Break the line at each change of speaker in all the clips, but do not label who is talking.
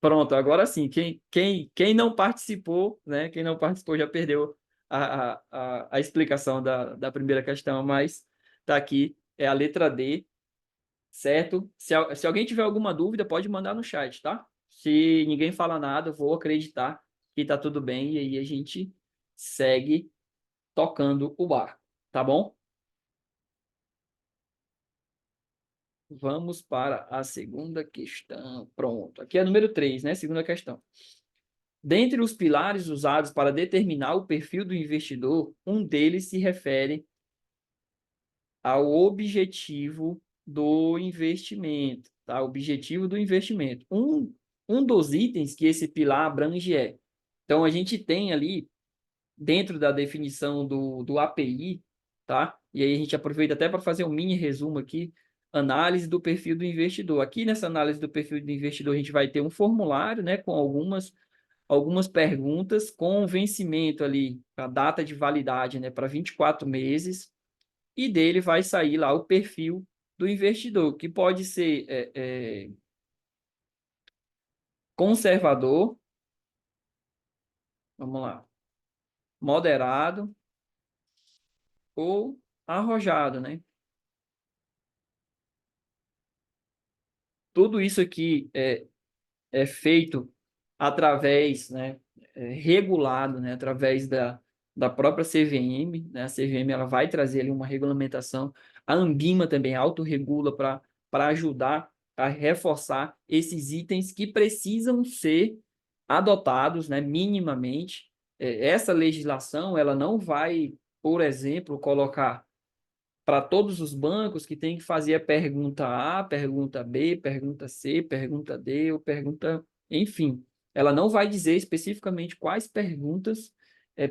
Pronto, agora sim. Quem não participou, né? Quem não participou já perdeu a explicação da primeira questão, mas tá aqui, é a letra D, certo? Se alguém tiver alguma dúvida, pode mandar no chat, tá? Se ninguém fala nada, eu vou acreditar que tá tudo bem e aí a gente segue tocando o barco, tá bom? Vamos para a segunda questão. Pronto. Aqui é a número 3, né? Segunda questão. Dentre os pilares usados para determinar o perfil do investidor, um deles se refere ao objetivo do investimento, tá? Objetivo do investimento. Um dos itens que esse pilar abrange é. Então, a gente tem ali, dentro da definição do API, tá? E aí a gente aproveita até para fazer um mini resumo aqui, análise do perfil do investidor. Aqui nessa análise do perfil do investidor, a gente vai ter um formulário, né, com algumas perguntas com vencimento ali, a data de validade, né, para 24 meses, e dele vai sair lá o perfil do investidor, que pode ser conservador, vamos lá, moderado ou arrojado, né? Tudo isso aqui é feito através, né, regulado, né, através da própria CVM, né, a CVM ela vai trazer ali uma regulamentação, a Anbima também autorregula para ajudar a reforçar esses itens que precisam ser adotados, né, minimamente. Essa legislação ela não vai, por exemplo, colocar para todos os bancos que tem que fazer a pergunta A, pergunta B, pergunta C, pergunta D ou pergunta, enfim. Ela não vai dizer especificamente quais perguntas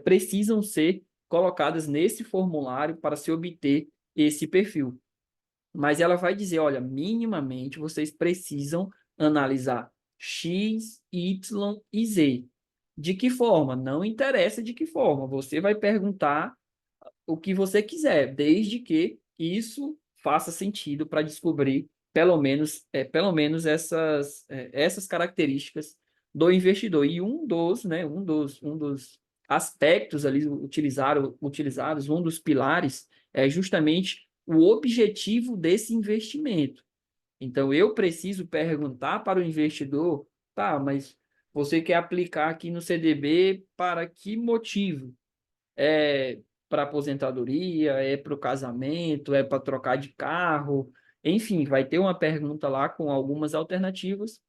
precisam ser colocadas nesse formulário para se obter esse perfil. Mas ela vai dizer, olha, minimamente vocês precisam analisar X, Y e Z. De que forma? Não interessa de que forma. Você vai perguntar o que você quiser, desde que isso faça sentido para descobrir pelo menos essas características do investidor. E um dos aspectos ali utilizados, um dos pilares é justamente o objetivo desse investimento. Então, eu preciso perguntar para o investidor, tá, mas você quer aplicar aqui no CDB para que motivo? É para aposentadoria, é para o casamento, é para trocar de carro, enfim, vai ter uma pergunta lá com algumas alternativas.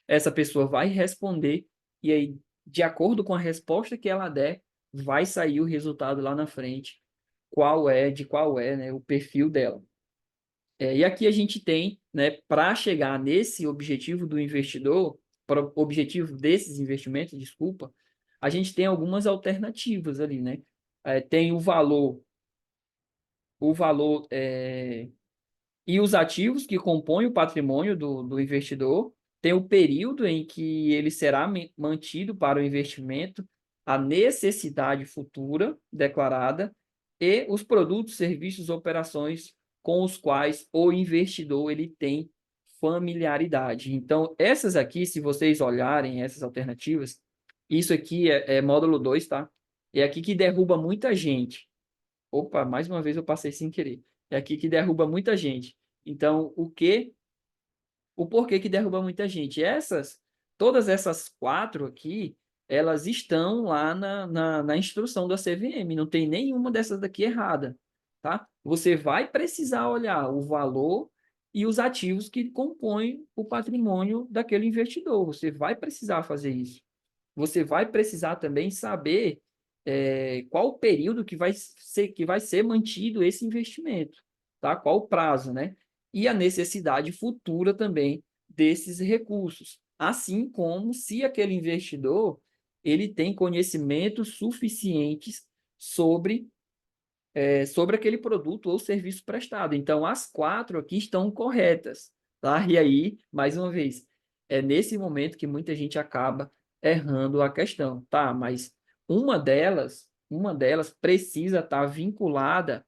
Essa pessoa vai responder e aí, de acordo com a resposta que ela der, vai sair o resultado lá na frente, de qual é, né, o perfil dela. E aqui a gente tem, né, para chegar nesse objetivo do investidor, para o objetivo desses investimentos, desculpa, a gente tem algumas alternativas ali, né? Tem o valor e os ativos que compõem o patrimônio do investidor, tem o período em que ele será mantido para o investimento, a necessidade futura declarada e os produtos, serviços, operações com os quais o investidor ele tem familiaridade. Então, essas aqui, se vocês olharem essas alternativas, isso aqui é módulo 2, tá? É aqui que derruba muita gente. Opa, mais uma vez eu passei sem querer. É aqui que derruba muita gente. Então, o porquê que derruba muita gente? Todas essas quatro aqui, elas estão lá na instrução da CVM. Não tem nenhuma dessas daqui errada, tá? Você vai precisar olhar o valor e os ativos que compõem o patrimônio daquele investidor. Você vai precisar fazer isso. Você vai precisar também saber qual o período que vai ser mantido esse investimento, tá? Qual o prazo, né? E a necessidade futura também desses recursos, assim como se aquele investidor ele tem conhecimentos suficientes sobre aquele produto ou serviço prestado. Então, as quatro aqui estão corretas, tá? E aí, mais uma vez, é nesse momento que muita gente acaba errando a questão, tá? Mas uma delas precisa estar vinculada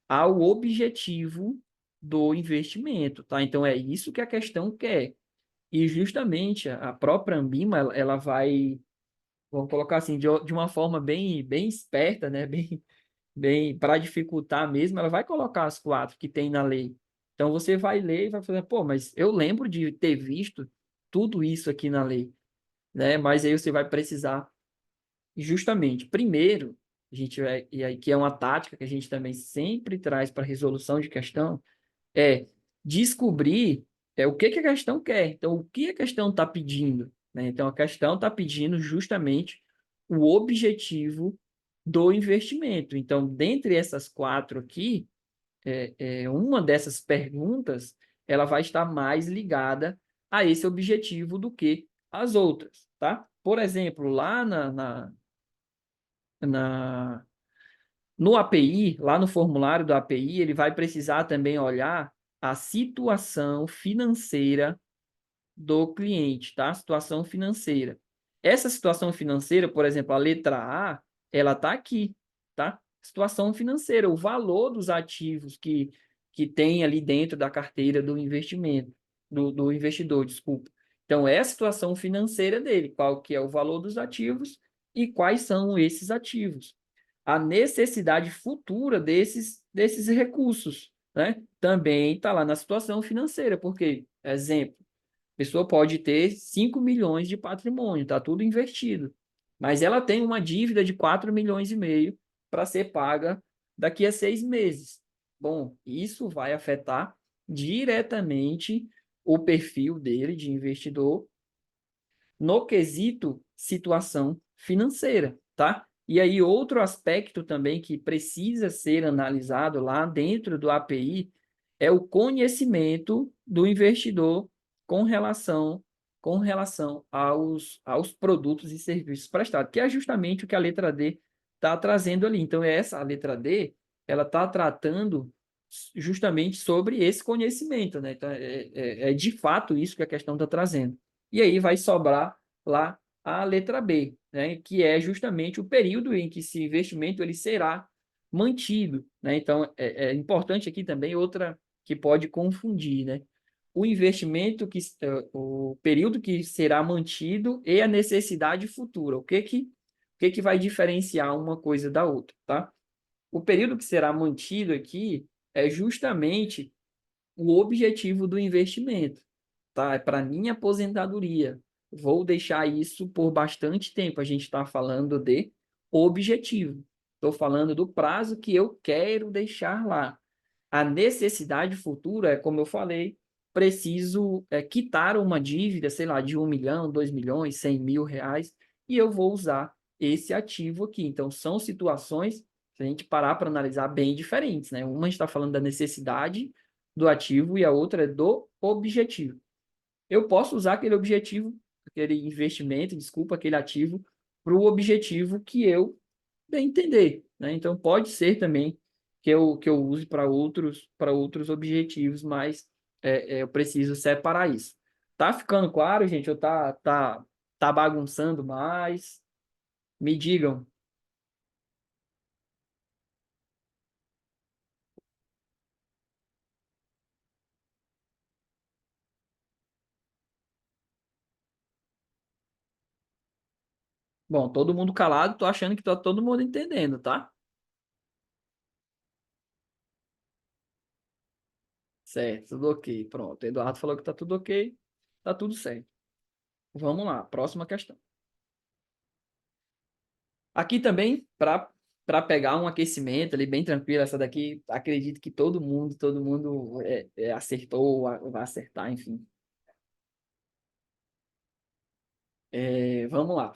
ao objetivo do investimento, tá? Então, é isso que a questão quer. E justamente a própria Ambima, ela vai, vamos colocar assim, de uma forma bem esperta, né? Bem para dificultar mesmo, ela vai colocar as quatro que tem na lei. Então você vai ler e vai fazer, pô, mas eu lembro de ter visto tudo isso aqui na lei, né? Mas aí você vai precisar, justamente, primeiro, a gente vai, e aí que é uma tática que a gente também sempre traz para resolução de questão, é descobrir o que que a questão quer. Então, o que a questão está pedindo, né? Então, a questão está pedindo justamente o objetivo do investimento. Então, dentre essas quatro aqui, uma dessas perguntas, ela vai estar mais ligada a esse objetivo do que as outras, tá? Por exemplo, lá na no API, lá no formulário do API, ele vai precisar também olhar a situação financeira do cliente, tá? Situação financeira. Essa situação financeira, por exemplo, a letra A, ela está aqui, tá? Situação financeira, o valor dos ativos que tem ali dentro da carteira do investimento, do investidor, desculpa. Então, é a situação financeira dele, qual que é o valor dos ativos e quais são esses ativos. A necessidade futura desses recursos, né? Também está lá na situação financeira, porque, exemplo, a pessoa pode ter 5 milhões de patrimônio, está tudo investido. Mas ela tem uma dívida de 4,5 milhões para ser paga daqui a 6 meses. Bom, isso vai afetar diretamente o perfil dele de investidor no quesito situação financeira, tá? E aí, outro aspecto também que precisa ser analisado lá dentro do API é o conhecimento do investidor com relação, com relação aos produtos e serviços prestados, que é justamente o que a letra D está trazendo ali. Então, essa a letra D, ela está tratando justamente sobre esse conhecimento, né? Então, é de fato isso que a questão está trazendo. E aí vai sobrar lá a letra B, né, que é justamente o período em que esse investimento ele será mantido, né? Então, é importante aqui também outra que pode confundir, né? O investimento o período que será mantido e a necessidade futura. O que que vai diferenciar uma coisa da outra, tá? O período que será mantido aqui é justamente o objetivo do investimento, tá? É para minha aposentadoria. Vou deixar isso por bastante tempo. A gente está falando de objetivo. Estou falando do prazo que eu quero deixar lá. A necessidade futura é, como eu falei, preciso quitar uma dívida, sei lá, de 1 milhão, 2 milhões, 100 mil reais, e eu vou usar esse ativo aqui. Então, são situações, se a gente parar para analisar, bem diferentes, né? Uma a gente está falando da necessidade do ativo e a outra é do objetivo. Eu posso usar aquele objetivo, aquele investimento, desculpa, aquele ativo, para o objetivo que eu bem entender, né? Então, pode ser também que eu use para outros objetivos, mas eu preciso separar isso. Tá ficando claro, gente? Ou tá bagunçando mais? Me digam. Bom, todo mundo calado, tô achando que tá todo mundo entendendo, tá? Certo, tudo ok. Pronto. Eduardo falou que tá tudo ok, tá tudo certo. Vamos lá, próxima questão. Aqui também, para pegar um aquecimento ali bem tranquilo, essa daqui, acredito que todo mundo acertou, vai acertar, enfim. Vamos lá.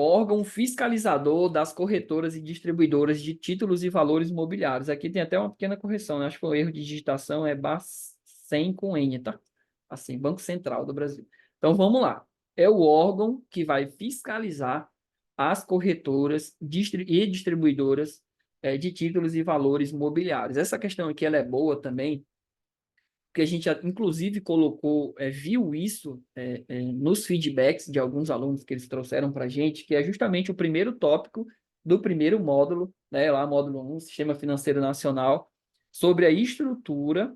Órgão fiscalizador das corretoras e distribuidoras de títulos e valores imobiliários. Aqui tem até uma pequena correção, né? Acho que o erro de digitação é Bacen com N, tá? Assim, Banco Central do Brasil. Então vamos lá. É o órgão que vai fiscalizar as corretoras e distribuidoras de títulos e valores imobiliários. Essa questão aqui ela é boa também, que a gente inclusive colocou, viu isso nos feedbacks de alguns alunos que eles trouxeram para a gente, que é justamente o primeiro tópico do primeiro módulo, né, lá módulo 1, Sistema Financeiro Nacional, sobre a estrutura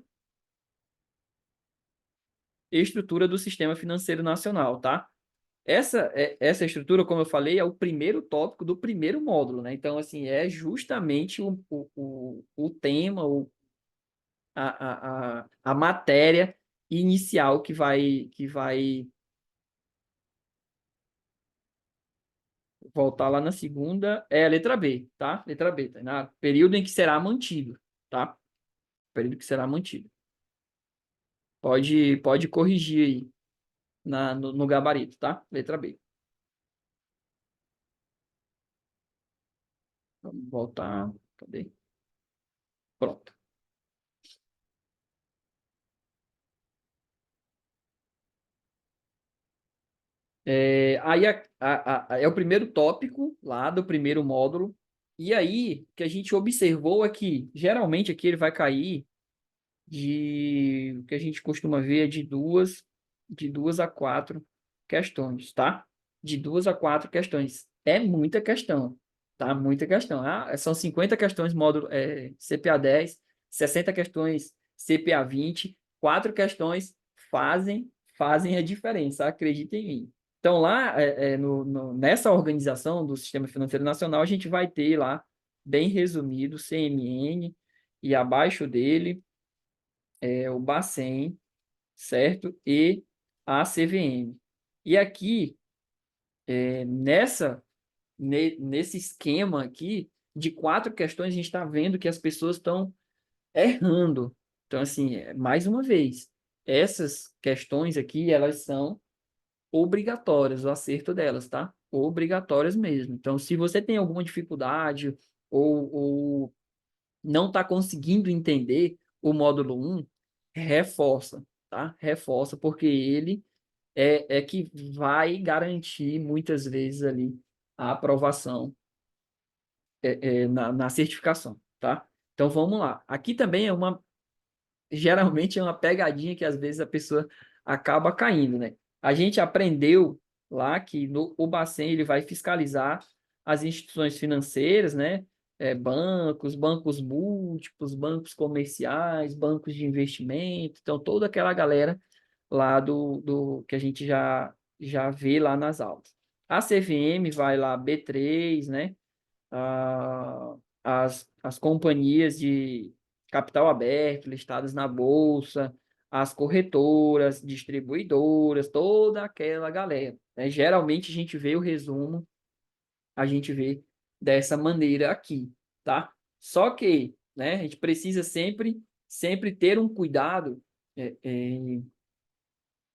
estrutura do Sistema Financeiro Nacional, tá? Essa estrutura, como eu falei, é o primeiro tópico do primeiro módulo, né? Então, assim, é justamente o tema, a matéria inicial que vai voltar lá na segunda, é a letra B, tá? Letra B, tá? Período em que será mantido, tá? Período que será mantido. Pode corrigir aí no gabarito, tá? Letra B. Vamos voltar. Cadê? Pronto. Aí é o primeiro tópico lá do primeiro módulo. E aí, o que a gente observou é que, geralmente, aqui ele vai cair o que a gente costuma ver é de duas a quatro questões, tá? De duas a quatro questões. É muita questão, tá? Muita questão. São 50 questões módulo CPA 10, 60 questões CPA 20, quatro questões fazem a diferença, acredita em mim. Então, lá, nessa organização do Sistema Financeiro Nacional, a gente vai ter lá, bem resumido, CMN, e abaixo dele, o Bacen, certo? E a CVM. E aqui, nesse esquema aqui, de quatro questões, a gente está vendo que as pessoas estão errando. Então, assim, mais uma vez, essas questões aqui, elas são obrigatórias, o acerto delas, tá? Obrigatórias mesmo. Então, se você tem alguma dificuldade ou não está conseguindo entender o módulo um, reforça, tá? Reforça, porque ele é que vai garantir muitas vezes ali a aprovação na certificação, tá? Então vamos lá. Aqui também geralmente é uma pegadinha que às vezes a pessoa acaba caindo, né? A gente aprendeu lá que o Bacen ele vai fiscalizar as instituições financeiras, né? Bancos múltiplos, bancos comerciais, bancos de investimento, então toda aquela galera lá do que a gente já vê lá nas aulas. A CVM vai lá B3, né? As companhias de capital aberto, listadas na bolsa, as corretoras, distribuidoras, toda aquela galera, né? Geralmente a gente vê o resumo, a gente vê dessa maneira aqui, tá? Só que, né, a gente precisa sempre ter um cuidado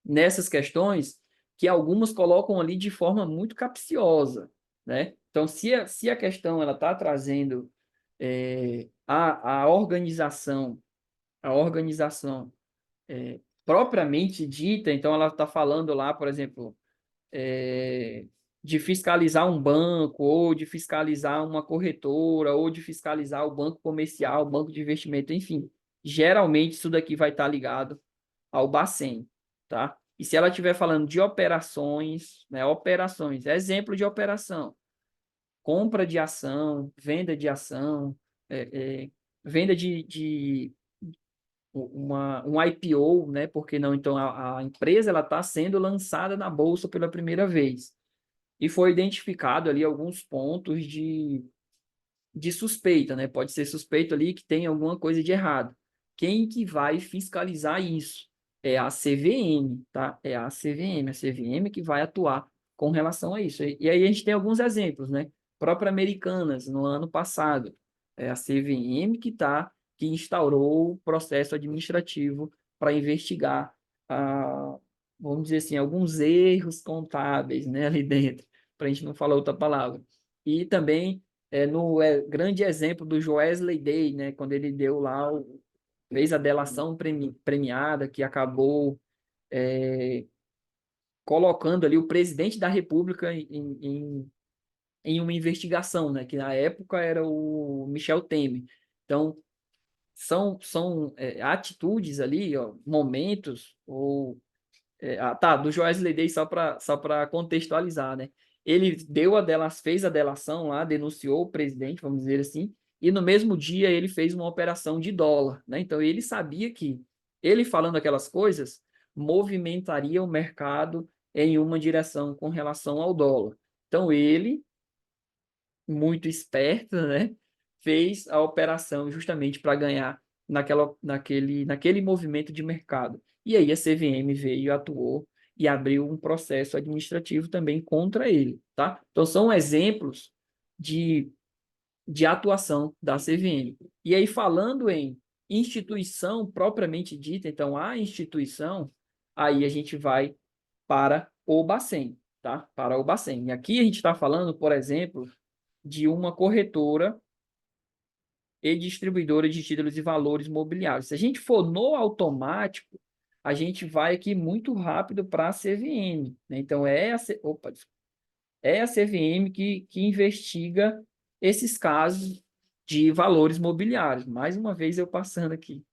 nessas questões que algumas colocam ali de forma muito capciosa, né? Então, se a questão ela está trazendo a organização propriamente dita, então ela está falando lá, por exemplo, de fiscalizar um banco, ou de fiscalizar uma corretora, ou de fiscalizar o banco comercial, o banco de investimento, enfim. Geralmente isso daqui vai estar ligado ao Bacen, tá? E se ela estiver falando de operações, né, operações, exemplo de operação, compra de ação, venda de ação, venda de um IPO, né? Porque não, então a empresa ela está sendo lançada na bolsa pela primeira vez e foi identificado ali alguns pontos de suspeita, né? Pode ser suspeito ali que tem alguma coisa de errado. Quem que vai fiscalizar isso? É a CVM, tá? É a CVM que vai atuar com relação a isso. E aí a gente tem alguns exemplos, né? Própria Americanas, no ano passado, é a CVM que instaurou o processo administrativo para investigar, vamos dizer assim, alguns erros contábeis, né, ali dentro, para a gente não falar outra palavra. E também no grande exemplo do Joesley Day, né, quando ele deu lá, fez a delação premiada, que acabou colocando ali o presidente da República em uma investigação, né, que na época era o Michel Temer. Então, são atitudes ali, ó, momentos, tá, do Joesley Day só para contextualizar, né? Ele fez a delação lá, denunciou o presidente, vamos dizer assim, e no mesmo dia ele fez uma operação de dólar, né? Então ele sabia que ele falando aquelas coisas movimentaria o mercado em uma direção com relação ao dólar. Então, ele, muito esperto, né, fez a operação justamente para ganhar naquele movimento de mercado. E aí a CVM veio, atuou e abriu um processo administrativo também contra ele, tá? Então, são exemplos de atuação da CVM. E aí, falando em instituição propriamente dita, então, a instituição, aí a gente vai para o Bacen, tá? Para o Bacen. E aqui a gente está falando, por exemplo, de uma corretora e distribuidora de títulos e valores mobiliários. Se a gente for no automático, a gente vai aqui muito rápido para a CVM, né? Então, é a CVM que investiga esses casos de valores mobiliários. Mais uma vez eu passando aqui.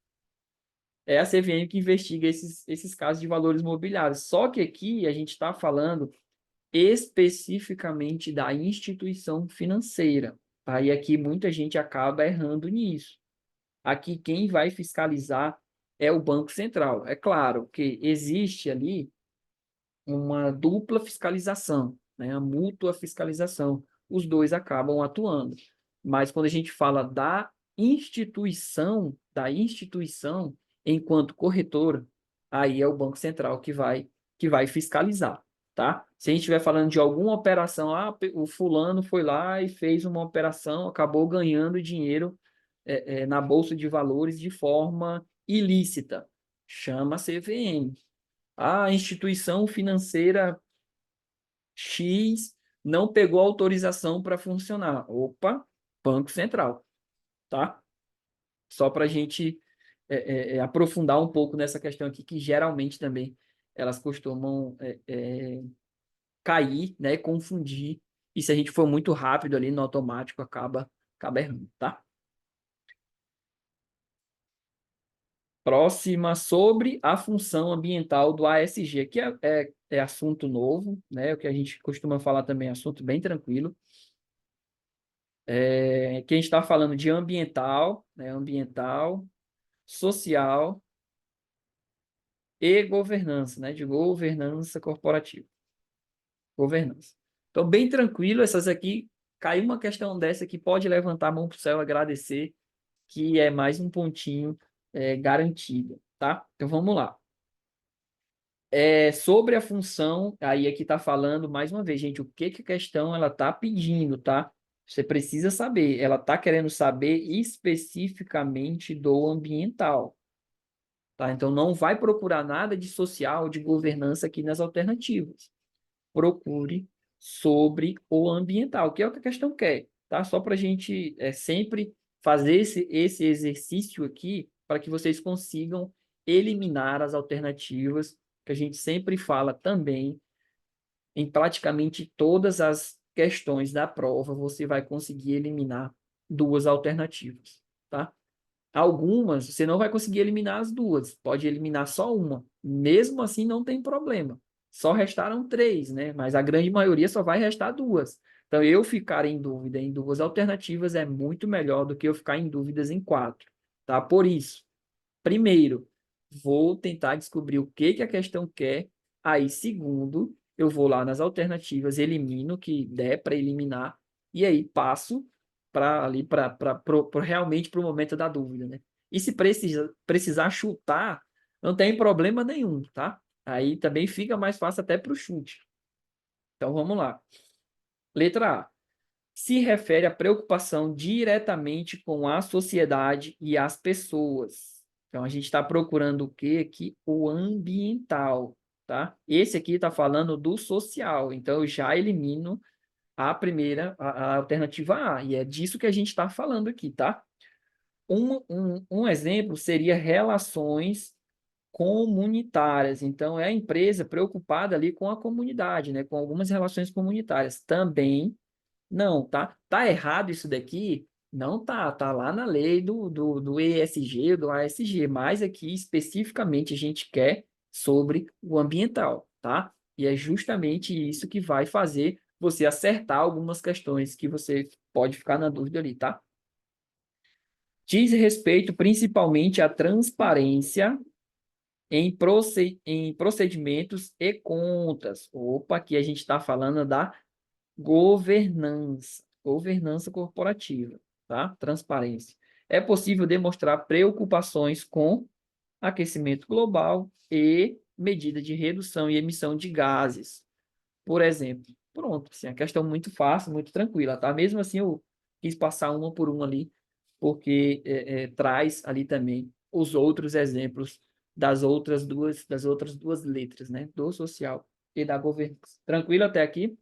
É a CVM que investiga esses casos de valores mobiliários. Só que aqui a gente está falando especificamente da instituição financeira. Tá? E aqui muita gente acaba errando nisso. Aqui quem vai fiscalizar é o Banco Central. É claro que existe ali uma dupla fiscalização, né? A mútua fiscalização. Os dois acabam atuando. Mas quando a gente fala da instituição enquanto corretora, aí é o Banco Central que vai fiscalizar, tá? Se a gente estiver falando de alguma operação, o fulano foi lá e fez uma operação, acabou ganhando dinheiro na Bolsa de Valores de forma ilícita, chama CVM. A instituição financeira X não pegou autorização para funcionar. Opa, Banco Central, tá? Só para a gente aprofundar um pouco nessa questão aqui, que geralmente também elas costumam cair, né, confundir, e se a gente for muito rápido ali no automático, acaba errando, tá? Próxima sobre a função ambiental do ASG, que é assunto novo, né? O que a gente costuma falar também é assunto bem tranquilo. Que a gente está falando de ambiental, né? Ambiental, social e governança, né? De governança corporativa. Governança. Então, bem tranquilo, essas aqui, caiu uma questão dessa que pode levantar a mão para o céu, agradecer, que é mais um pontinho garantido, tá? Então, vamos lá. Sobre a função, aí aqui está falando, mais uma vez, gente, o que a questão ela está pedindo, tá? Você precisa saber, ela está querendo saber especificamente do ambiental, tá? Então, não vai procurar nada de social, de governança aqui nas alternativas. Procure sobre o ambiental, que é o que a questão quer, tá? Só para a gente sempre fazer esse exercício aqui, para que vocês consigam eliminar as alternativas, que a gente sempre fala também, em praticamente todas as questões da prova, você vai conseguir eliminar duas alternativas, tá? Algumas você não vai conseguir eliminar as duas, pode eliminar só uma. Mesmo assim, não tem problema. Só restaram três, né? Mas a grande maioria só vai restar duas. Então, eu ficar em dúvida em duas alternativas é muito melhor do que eu ficar em dúvidas em quatro, tá? Por isso, primeiro, vou tentar descobrir o que a questão quer. Aí, segundo, eu vou lá nas alternativas, elimino o que der para eliminar, e aí passo para ali realmente para o momento da dúvida, né? E se precisar chutar, não tem problema nenhum, tá? Aí também fica mais fácil até para o chute. Então vamos lá. Letra A. Se refere à preocupação diretamente com a sociedade e as pessoas. Então a gente está procurando o que aqui? O ambiental, tá? Esse aqui está falando do social, então eu já elimino a primeira, a alternativa A, e é disso que a gente está falando aqui, tá? Um exemplo seria relações comunitárias. Então, é a empresa preocupada ali com a comunidade, né? Com algumas relações comunitárias. Também não, tá? Tá errado isso daqui? Não tá. Tá lá na lei do ESG, do ASG, mas aqui especificamente a gente quer sobre o ambiental, tá? E é justamente isso que vai fazer você acertar algumas questões que você pode ficar na dúvida ali, tá? Diz respeito principalmente à transparência em procedimentos e contas. Opa, aqui a gente está falando da governança corporativa, tá? Transparência. É possível demonstrar preocupações com aquecimento global e medida de redução e emissão de gases, por exemplo. Pronto, assim, a questão muito fácil, muito tranquila, tá? Mesmo assim, eu quis passar uma por uma ali, porque traz ali também os outros exemplos das outras duas letras, né? Do social e da governança. Tranquilo até aqui?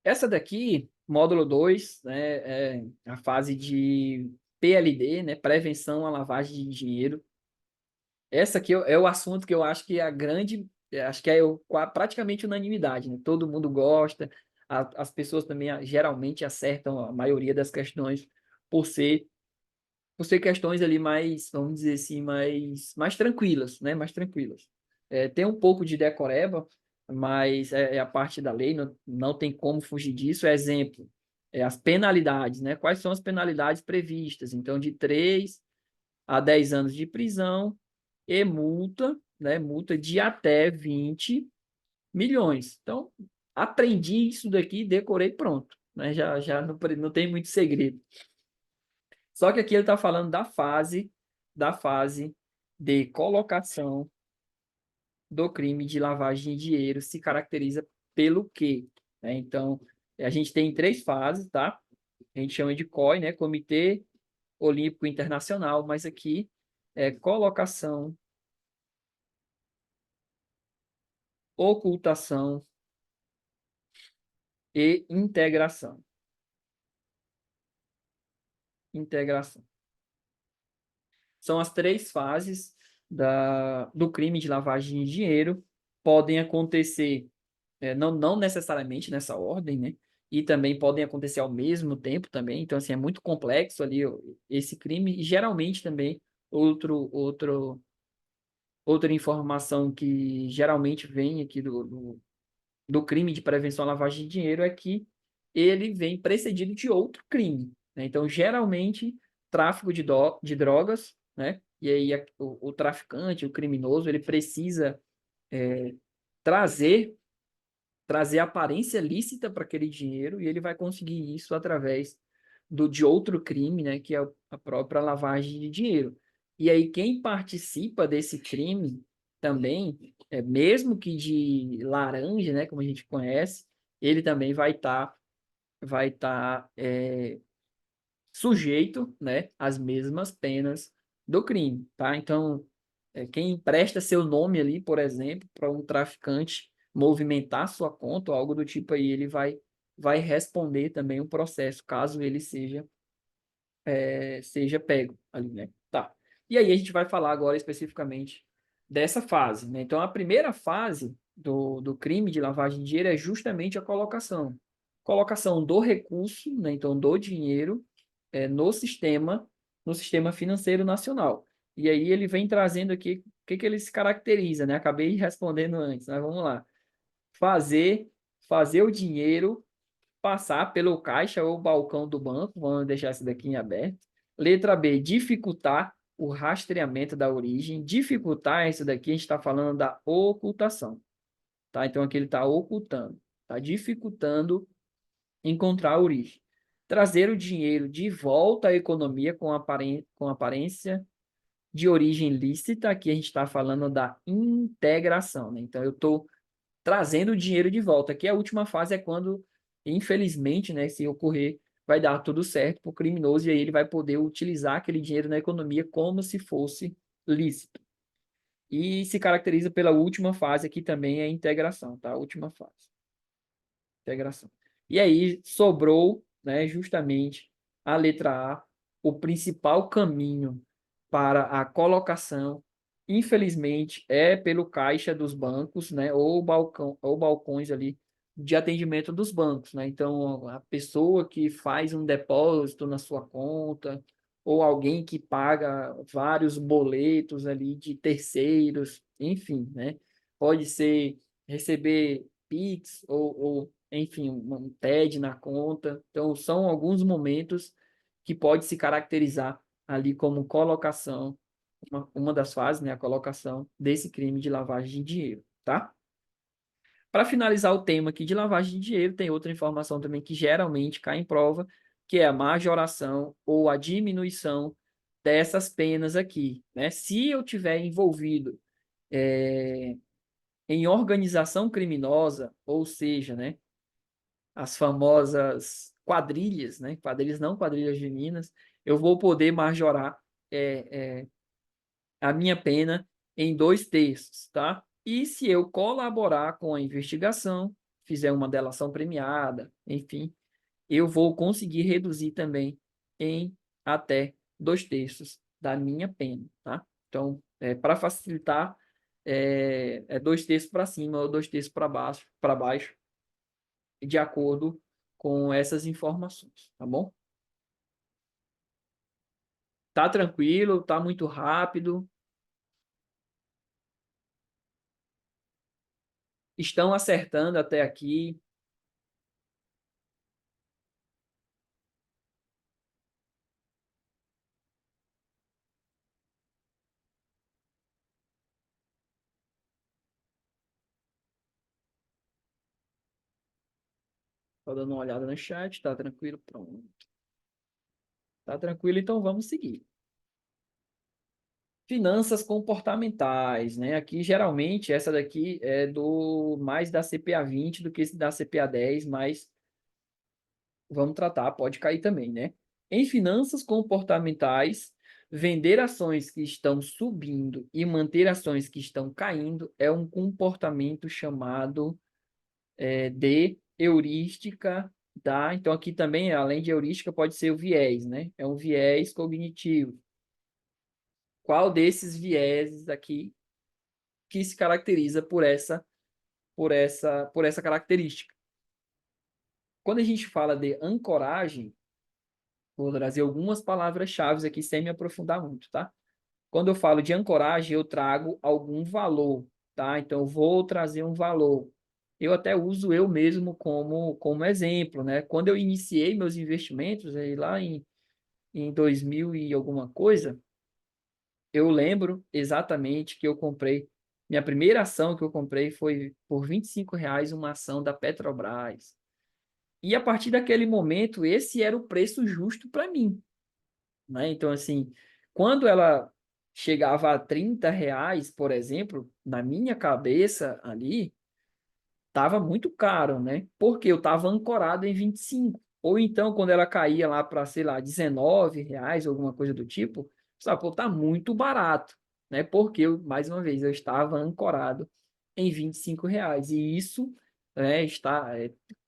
Essa daqui, módulo 2, né, é a fase de PLD, né, prevenção à lavagem de dinheiro. Essa aqui é o assunto que eu acho que é a grande, acho que é praticamente unanimidade, né? Todo mundo gosta, as pessoas também geralmente acertam a maioria das questões por ser por ser questões ali mais, vamos dizer assim, mais tranquilas, né? Mais tranquilas. Tem um pouco de decoreba, mas é a parte da lei, não tem como fugir disso. Exemplo, as penalidades, né? Quais são as penalidades previstas? Então, de 3 a 10 anos de prisão e multa, né? Multa de até 20 milhões. Então, aprendi isso daqui, decorei pronto, né? Já não tem muito segredo. Só que aqui ele está falando da fase de colocação do crime de lavagem de dinheiro se caracteriza pelo quê? Então, a gente tem três fases, tá? A gente chama de COI, né? Comitê Olímpico Internacional, mas aqui é colocação, ocultação e integração. Integração. São as três fases do crime de lavagem de dinheiro. Podem acontecer não necessariamente nessa ordem, né? E também podem acontecer ao mesmo tempo também. Então, assim, é muito complexo ali esse crime. E geralmente também outra informação que geralmente vem aqui do crime de prevenção à lavagem de dinheiro é que ele vem precedido de outro crime, né? Então, geralmente, tráfico de drogas, né? E aí o traficante, o criminoso, ele precisa trazer aparência lícita para aquele dinheiro e ele vai conseguir isso através de outro crime, né, que é a própria lavagem de dinheiro. E aí quem participa desse crime também, mesmo que de laranja, né, como a gente conhece, ele também vai tá sujeito, né, às mesmas penas do crime, tá? Então, quem empresta seu nome ali, por exemplo, para um traficante movimentar sua conta ou algo do tipo aí, ele vai responder também o processo, caso ele seja pego ali, né? Tá. E aí a gente vai falar agora especificamente dessa fase, né? Então, a primeira fase do crime de lavagem de dinheiro é justamente a colocação. Colocação do recurso, né? Então, do dinheiro no sistema financeiro nacional. E aí ele vem trazendo aqui o que ele se caracteriza, né? Acabei respondendo antes, mas vamos lá. Fazer, fazer o dinheiro passar pelo caixa ou balcão do banco, vamos deixar isso daqui em aberto. Letra B, dificultar o rastreamento da origem. Dificultar isso daqui, a gente está falando da ocultação, tá? Então aqui ele está ocultando, está dificultando encontrar a origem. Trazer o dinheiro de volta à economia com aparência de origem lícita, aqui a gente está falando da integração, né? Então eu estou trazendo o dinheiro de volta. Aqui a última fase é quando, infelizmente, né, se ocorrer, vai dar tudo certo para o criminoso e aí ele vai poder utilizar aquele dinheiro na economia como se fosse lícito. E se caracteriza pela última fase, aqui também é a integração, tá? A última fase, integração. E aí sobrou, né, justamente a letra A, o principal caminho para a colocação, infelizmente, é pelo caixa dos bancos, né, ou balcão, ou balcões ali de atendimento dos bancos, né? Então, a pessoa que faz um depósito na sua conta, ou alguém que paga vários boletos ali de terceiros, enfim, né? Pode ser receber Pix ou enfim, um TED na conta. Então, são alguns momentos que pode se caracterizar ali como colocação, uma das fases, né, a colocação desse crime de lavagem de dinheiro, tá? Para finalizar o tema aqui de lavagem de dinheiro, tem outra informação também que geralmente cai em prova, que é a majoração ou a diminuição dessas penas aqui, né? Se eu tiver envolvido em organização criminosa, ou seja, né, as famosas quadrilhas, né? Quadrilhas não quadrilhas juninas, eu vou poder majorar a minha pena em 2 terços, tá? E se eu colaborar com a investigação, fizer uma delação premiada, enfim, eu vou conseguir reduzir também em até 2 terços da minha pena, tá? Então, para facilitar, é 2 terços para cima ou 2 terços para baixo, de acordo com essas informações, tá bom? Tá tranquilo, tá muito rápido, estão acertando até aqui. Tô dando uma olhada no chat, tá tranquilo? Pronto. Tá tranquilo, então vamos seguir. Finanças comportamentais, né? Aqui, geralmente, essa daqui é do mais da CPA 20 do que da CPA 10, mas vamos tratar, pode cair também, né? Em finanças comportamentais, vender ações que estão subindo e manter ações que estão caindo é um comportamento chamado de heurística da. Então, aqui também, além de heurística, pode ser o viés, né? É um viés cognitivo. Qual desses vieses aqui que se caracteriza por essa característica? Quando a gente fala de ancoragem, vou trazer algumas palavras-chave aqui sem me aprofundar muito, tá? Quando eu falo de ancoragem, eu trago algum valor, tá? Então, eu vou trazer um valor. Eu até uso eu mesmo como exemplo, né? Quando eu iniciei meus investimentos, aí lá em 2000 e alguma coisa, eu lembro exatamente que eu comprei, minha primeira ação que eu comprei foi por R$ 25 uma ação da Petrobras. E a partir daquele momento, esse era o preço justo para mim, né? Então, assim, quando ela chegava a R$ 30, por exemplo, na minha cabeça ali, estava muito caro, né? Porque eu estava ancorado em 25. Ou então, quando ela caía lá para, sei lá, R$ 19, alguma coisa do tipo, sabe, pô, tá muito barato, né? Porque, mais uma vez, eu estava ancorado em R$ 25. E isso,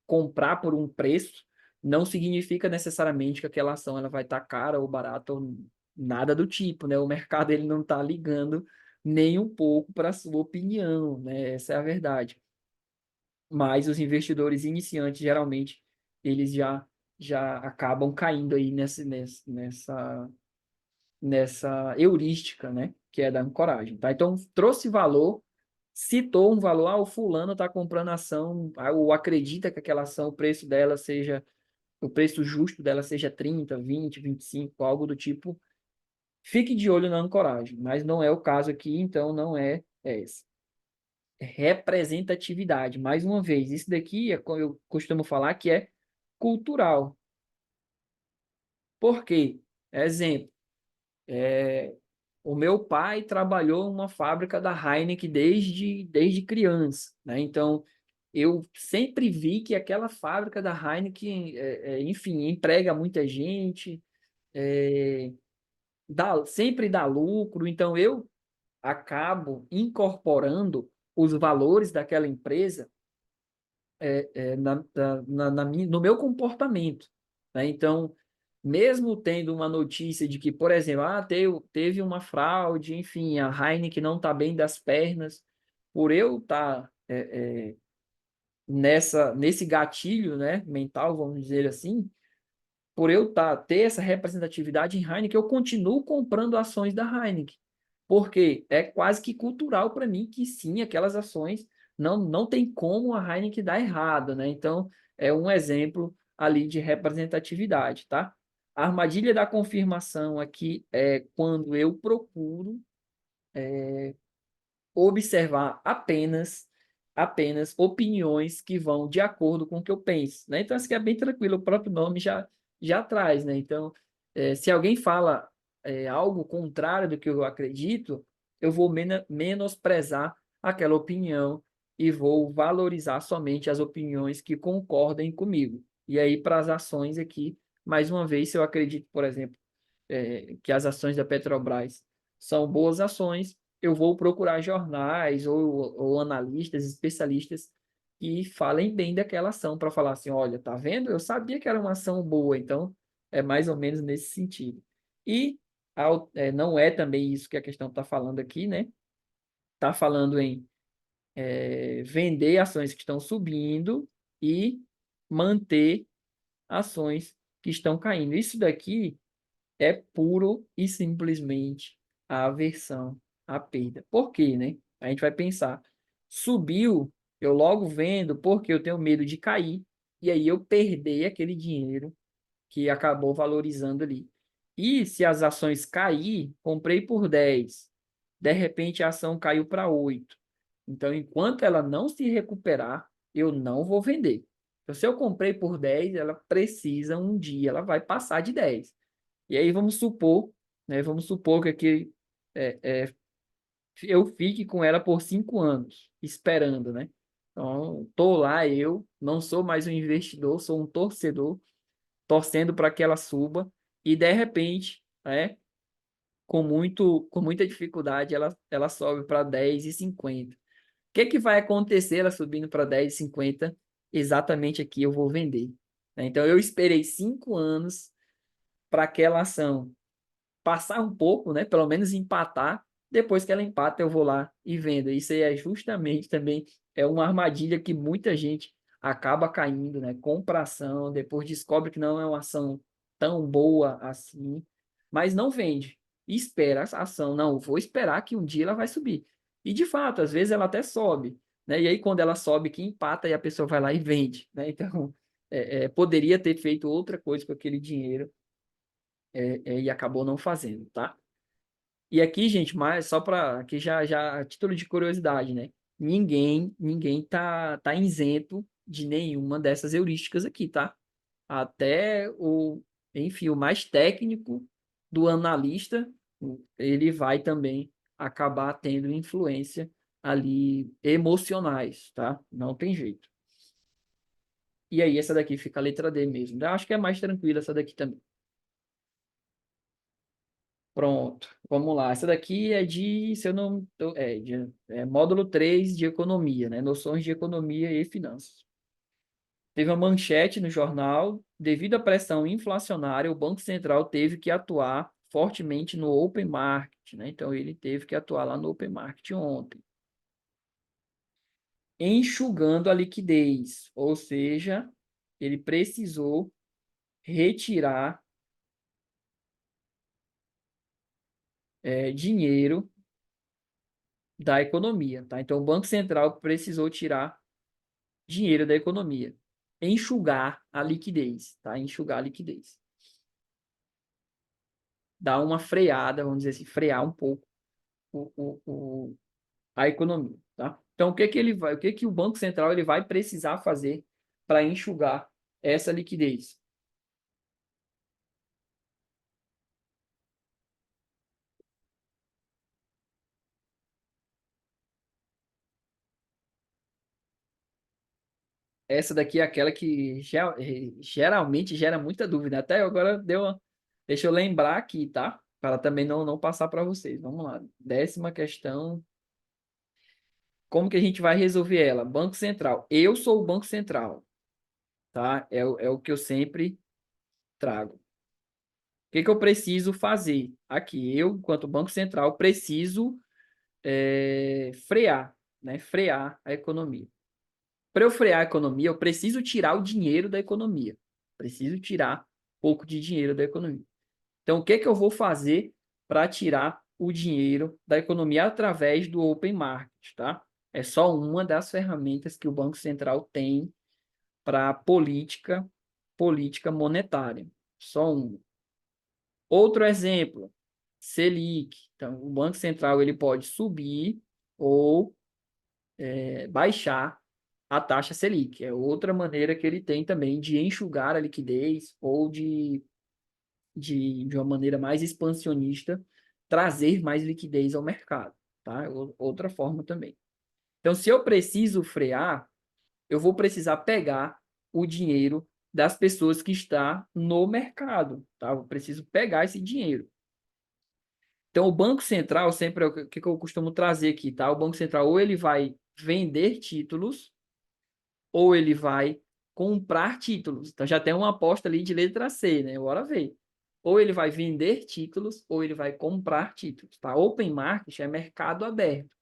comprar por um preço não significa necessariamente que aquela ação ela vai estar cara ou barata ou nada do tipo, né? O mercado ele não está ligando nem um pouco para a sua opinião, né? Essa é a verdade. Mas os investidores iniciantes, geralmente, eles já acabam caindo aí nessa heurística, né? Que é da ancoragem, tá? Então, trouxe valor, citou um valor, o fulano está comprando ação, ou acredita que aquela ação, o preço justo dela seja 30, 20, 25, algo do tipo. Fique de olho na ancoragem, mas não é o caso aqui, então não é essa. Representatividade. Mais uma vez, isso daqui como eu costumo falar que é cultural. Por quê? Exemplo, o meu pai trabalhou em uma fábrica da Heineken desde criança, né? Então, eu sempre vi que aquela fábrica da Heineken, enfim, emprega muita gente, sempre dá lucro. Então, eu acabo incorporando os valores daquela empresa no meu comportamento, né? Então, mesmo tendo uma notícia de que, por exemplo, teve uma fraude, enfim, a Heineken não está bem das pernas, por eu estar nesse gatilho, né, mental, vamos dizer assim, por eu ter essa representatividade em Heineken, eu continuo comprando ações da Heineken, porque é quase que cultural para mim que sim, aquelas ações não tem como a Heineken dar errado, né? Então, é um exemplo ali de representatividade, tá? A armadilha da confirmação aqui é quando eu procuro observar apenas opiniões que vão de acordo com o que eu penso, né? Então, isso aqui é bem tranquilo, o próprio nome já traz, né? Então, se alguém fala algo contrário do que eu acredito, eu vou menosprezar aquela opinião e vou valorizar somente as opiniões que concordem comigo. E aí, para as ações aqui, mais uma vez, se eu acredito, por exemplo, que as ações da Petrobras são boas ações, eu vou procurar jornais ou analistas, especialistas que falem bem daquela ação para falar assim, olha, tá vendo? Eu sabia que era uma ação boa, então é mais ou menos nesse sentido. E não é também isso que a questão está falando aqui, né? Está falando em vender ações que estão subindo e manter ações que estão caindo. Isso daqui é puro e simplesmente a aversão à perda. Por quê, né? A gente vai pensar, subiu, eu logo vendo porque eu tenho medo de cair, e aí eu perder aquele dinheiro que acabou valorizando ali. E se as ações cair, comprei por 10, de repente a ação caiu para 8. Então, enquanto ela não se recuperar, eu não vou vender. Então, se eu comprei por 10, ela precisa um dia, ela vai passar de 10. E aí vamos supor, né? Vamos supor que aqui é, é, eu fique com ela por 5 anos, esperando, né? Então, tô lá, eu não sou mais um investidor, sou um torcedor, torcendo para que ela suba, e de repente, né, com muita dificuldade, ela sobe para 10,50. O que vai acontecer ela subindo para 10,50? Exatamente aqui eu vou vender, né? Então, eu esperei 5 anos para aquela ação passar um pouco, né? Pelo menos empatar. Depois que ela empata, eu vou lá e vendo. Isso aí é justamente também uma armadilha que muita gente acaba caindo, né? Compra ação, depois descobre que não é uma ação tão boa assim, mas não vende. E espera a ação. Não, vou esperar que um dia ela vai subir. E de fato, às vezes ela até sobe, né? E aí quando ela sobe, que empata e a pessoa vai lá e vende, né? Então, poderia ter feito outra coisa com aquele dinheiro e acabou não fazendo, tá? E aqui, gente, mas só para aqui já a título de curiosidade, né? Ninguém tá isento de nenhuma dessas heurísticas aqui, tá? Até enfim, o mais técnico do analista, ele vai também acabar tendo influência ali emocionais, tá? Não tem jeito. E aí essa daqui fica a letra D mesmo. Eu acho que é mais tranquila essa daqui também. Pronto, vamos lá. Essa daqui é se eu não, módulo 3 de economia, né? Noções de economia e finanças. Teve uma manchete no jornal, devido à pressão inflacionária, o Banco Central teve que atuar fortemente no open market, né? Então ele teve que atuar lá no open market ontem, enxugando a liquidez, ou seja, ele precisou retirar dinheiro da economia, tá? Então o Banco Central precisou tirar dinheiro da economia. Enxugar a liquidez, tá? Enxugar a liquidez. Dar uma freada, vamos dizer assim, frear um pouco a economia, tá? Então, o que que o Banco Central ele vai precisar fazer para enxugar essa liquidez? Essa daqui é aquela que geralmente gera muita dúvida. Até agora deixa eu lembrar aqui, tá? Para também não passar para vocês. Vamos lá. 10ª questão. Como que a gente vai resolver ela? Banco Central. Eu sou o Banco Central, tá? É o que eu sempre trago. O que eu preciso fazer? Aqui, eu, enquanto Banco Central, preciso frear, né? Frear a economia. Para eu frear a economia, eu preciso tirar o dinheiro da economia. Preciso tirar pouco de dinheiro da economia. Então, o que eu vou fazer para tirar o dinheiro da economia através do open market, tá? É só uma das ferramentas que o Banco Central tem para política monetária. Só uma. Outro exemplo, Selic. Então, o Banco Central ele pode subir ou baixar a taxa Selic. É outra maneira que ele tem também de enxugar a liquidez ou de uma maneira mais expansionista, trazer mais liquidez ao mercado. Tá? Outra forma também. Então, se eu preciso frear, eu vou precisar pegar o dinheiro das pessoas que está no mercado. Tá? Eu preciso pegar esse dinheiro. Então, o Banco Central, sempre é o que eu costumo trazer aqui, tá? O Banco Central ou ele vai vender títulos, ou ele vai comprar títulos. Então, já tem uma aposta ali de letra C, né? Bora ver. Ou ele vai vender títulos, ou ele vai comprar títulos, tá? Open market é mercado aberto.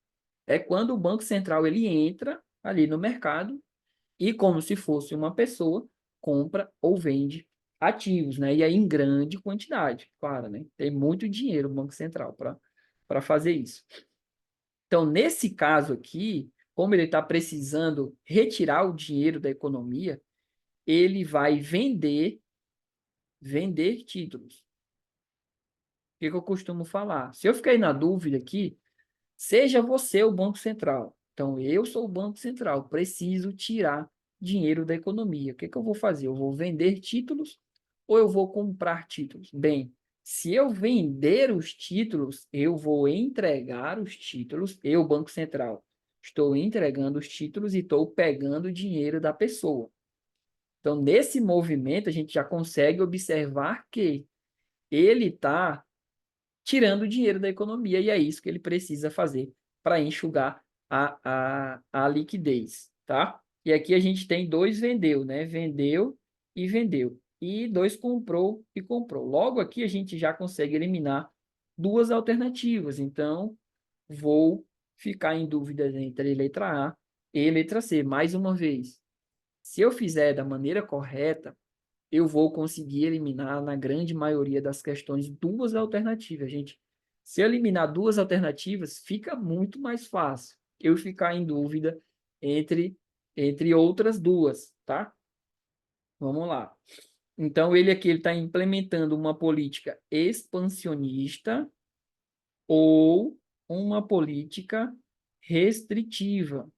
É quando o Banco Central ele entra ali no mercado e, como se fosse uma pessoa, compra ou vende ativos, né? E aí em grande quantidade, claro, né? Tem muito dinheiro o Banco Central para fazer isso. Então, nesse caso aqui, como ele está precisando retirar o dinheiro da economia, ele vai vender títulos. O que eu costumo falar? Se eu fiquei na dúvida aqui, seja você o Banco Central. Então, eu sou o Banco Central, preciso tirar dinheiro da economia. O que eu vou fazer? Eu vou vender títulos ou eu vou comprar títulos? Bem, se eu vender os títulos, eu vou entregar os títulos, eu, Banco Central, estou entregando os títulos e estou pegando o dinheiro da pessoa. Então, nesse movimento, a gente já consegue observar que ele está tirando dinheiro da economia, e é isso que ele precisa fazer para enxugar a liquidez, tá? E aqui a gente tem dois vendeu, né? Vendeu e vendeu. E dois comprou e comprou. Logo aqui a gente já consegue eliminar duas alternativas. Então, vou ficar em dúvida entre letra A e letra C. Mais uma vez, se eu fizer da maneira correta, eu vou conseguir eliminar, na grande maioria das questões, duas alternativas, gente. Se eu eliminar duas alternativas, fica muito mais fácil eu ficar em dúvida entre, entre outras duas, tá? Vamos lá. Então, ele aqui está implementando uma política expansionista ou uma política restritiva,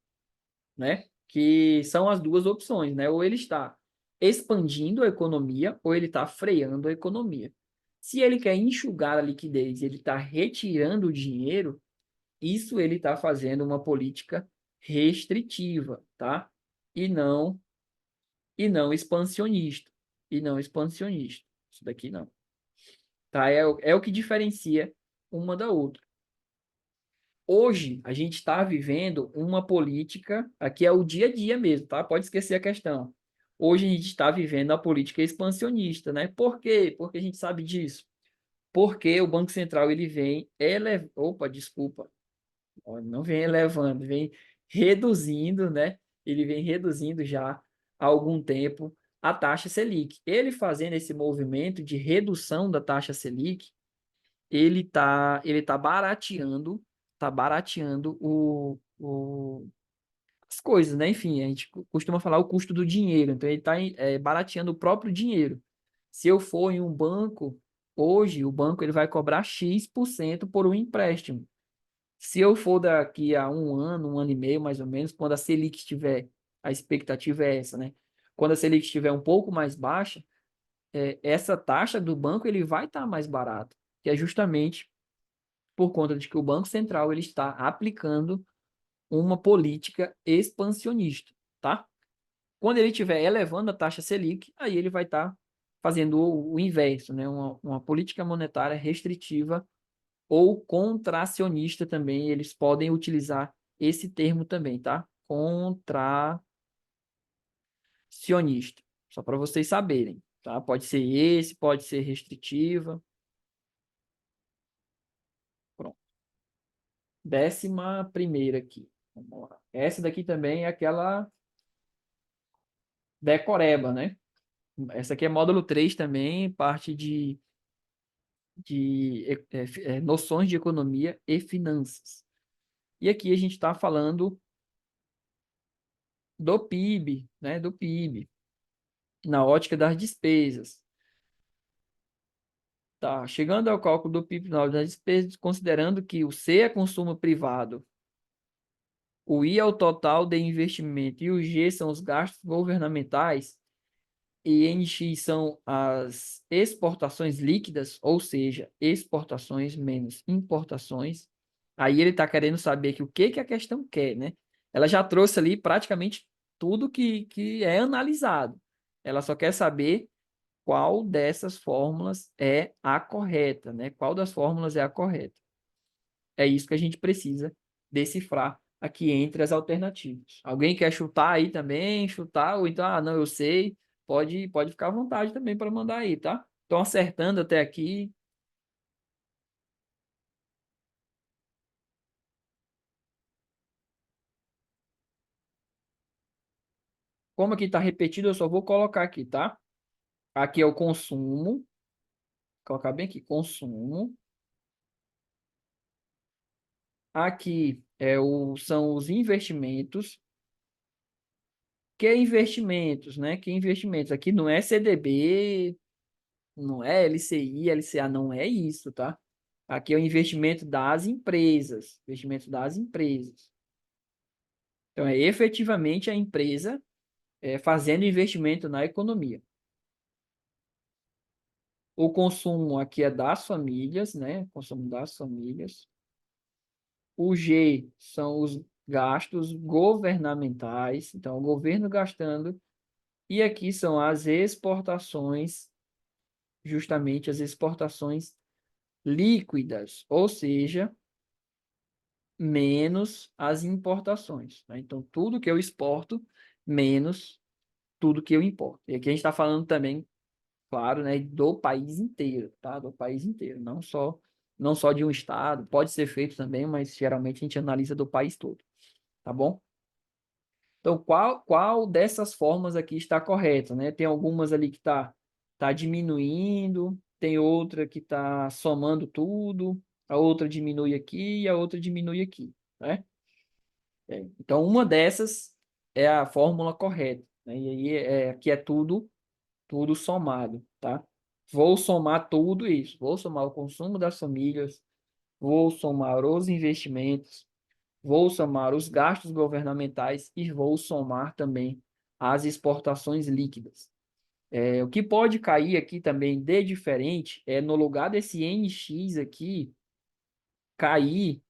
né? Que são as duas opções, né? Ou ele está expandindo a economia ou ele está freando a economia. Se ele quer enxugar a liquidez, ele está retirando o dinheiro, isso ele está fazendo uma política restritiva, tá? E não e não expansionista. E não expansionista. Isso daqui não. Tá? É o que diferencia uma da outra. Hoje, a gente está vivendo uma política, aqui é o dia a dia mesmo, tá? Pode esquecer a questão. Hoje a gente está vivendo a política expansionista, né? Por quê? Porque a gente sabe disso. Porque o Banco Central, ele vem Opa, desculpa. Não vem elevando, vem reduzindo, né? Ele vem reduzindo já há algum tempo a taxa Selic. Ele fazendo esse movimento de redução da taxa Selic, ele tá barateando as coisas, né? Enfim, a gente costuma falar o custo do dinheiro, então ele está barateando o próprio dinheiro. Se eu for em um banco, hoje o banco ele vai cobrar X% por um empréstimo. Se eu for daqui a um ano e meio, mais ou menos, quando a Selic estiver, a expectativa é essa, né? Quando a Selic estiver um pouco mais baixa, essa taxa do banco ele vai estar mais barato, que é justamente por conta de que o Banco Central ele está aplicando uma política expansionista, tá? Quando ele estiver elevando a taxa Selic, aí ele vai estar fazendo o inverso, né? Uma política monetária restritiva ou contracionista também, eles podem utilizar esse termo também, tá? Contracionista, só para vocês saberem, tá? Pode ser esse, pode ser restritiva. Pronto. 11ª aqui. Vamos lá. Essa daqui também é aquela decoreba, né? Essa aqui é módulo 3 também, parte de noções de economia e finanças. E aqui a gente está falando do PIB, né? Do PIB, na ótica das despesas. Tá, chegando ao cálculo do PIB na ótica das despesas, considerando que o C é consumo privado, o I é o total de investimento e o G são os gastos governamentais, e NX são as exportações líquidas, ou seja, exportações menos importações. Aí ele está querendo saber que o que a questão quer, né? Ela já trouxe ali praticamente tudo que é analisado. Ela só quer saber qual dessas fórmulas é a correta, né? Qual das fórmulas é a correta. É isso que a gente precisa decifrar aqui entre as alternativas. Alguém quer chutar aí também? Chutar? Ou então, não, eu sei. Pode ficar à vontade também para mandar aí, tá? Estão acertando até aqui. Como aqui está repetido, eu só vou colocar aqui, tá? Aqui é o consumo. Vou colocar bem aqui, consumo. Aqui são os investimentos. Que investimentos, né? Que investimentos? Aqui não é CDB, não é LCI, LCA, não é isso, tá? Aqui é o investimento das empresas. Investimento das empresas. Então, é efetivamente a empresa fazendo investimento na economia. O consumo aqui é das famílias, né? Consumo das famílias. O G são os gastos governamentais. Então, o governo gastando. E aqui são as exportações, justamente as exportações líquidas, ou seja, menos as importações, né? Então, tudo que eu exporto, menos tudo que eu importo. E aqui a gente está falando também, claro, né, do país inteiro, tá? Do país inteiro, não só de um estado. Pode ser feito também, mas geralmente a gente analisa do país todo, tá bom? Então, qual dessas formas aqui está correta, né? Tem algumas ali que tá diminuindo, tem outra que está somando tudo, a outra diminui aqui e a outra diminui aqui, né? Então, uma dessas é a fórmula correta, né? E aí aqui é tudo somado, tá? Vou somar tudo isso. Vou somar o consumo das famílias, vou somar os investimentos, vou somar os gastos governamentais e vou somar também as exportações líquidas. O que pode cair aqui também de diferente é no lugar desse NX aqui, cair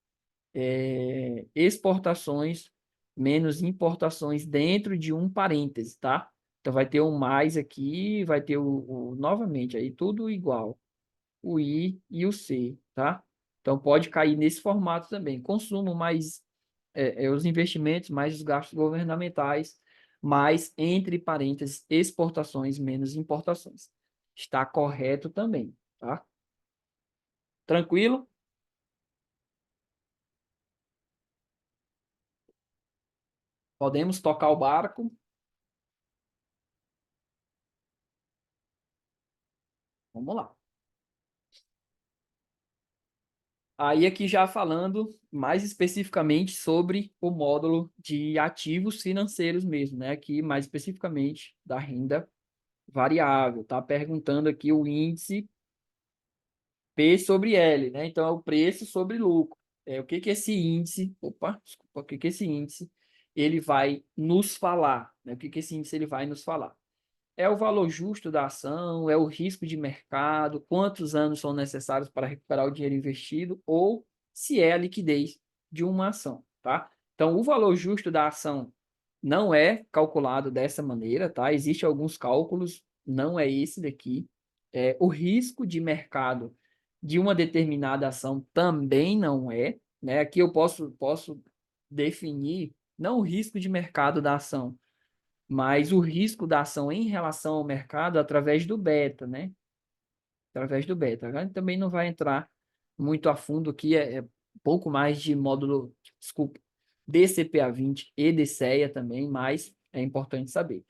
exportações menos importações dentro de um parêntese, tá? Então vai ter um mais aqui, vai ter novamente aí tudo igual, o I e o C, tá? Então pode cair nesse formato também. Consumo mais os investimentos, mais os gastos governamentais, mais, entre parênteses, exportações menos importações. Está correto também, tá? Tranquilo? Podemos tocar o barco? Vamos lá. Aí aqui já falando mais especificamente sobre o módulo de ativos financeiros mesmo, né? Aqui mais especificamente da renda variável, tá? Perguntando aqui o índice P sobre L, né? Então é o preço sobre lucro. O que que esse índice, opa, desculpa, o que que esse índice ele vai nos falar, né? O que que esse índice ele vai nos falar? É o valor justo da ação, é o risco de mercado, quantos anos são necessários para recuperar o dinheiro investido ou se é a liquidez de uma ação, tá? Então, o valor justo da ação não é calculado dessa maneira, tá? Existem alguns cálculos, não é esse daqui. O risco de mercado de uma determinada ação também não é, né? Aqui eu posso definir não o risco de mercado da ação, mas o risco da ação em relação ao mercado através do beta, né? Através do beta. A gente também não vai entrar muito a fundo aqui, é pouco mais de módulo, desculpa, DCPA 20 e DCEA também, mas é importante saber.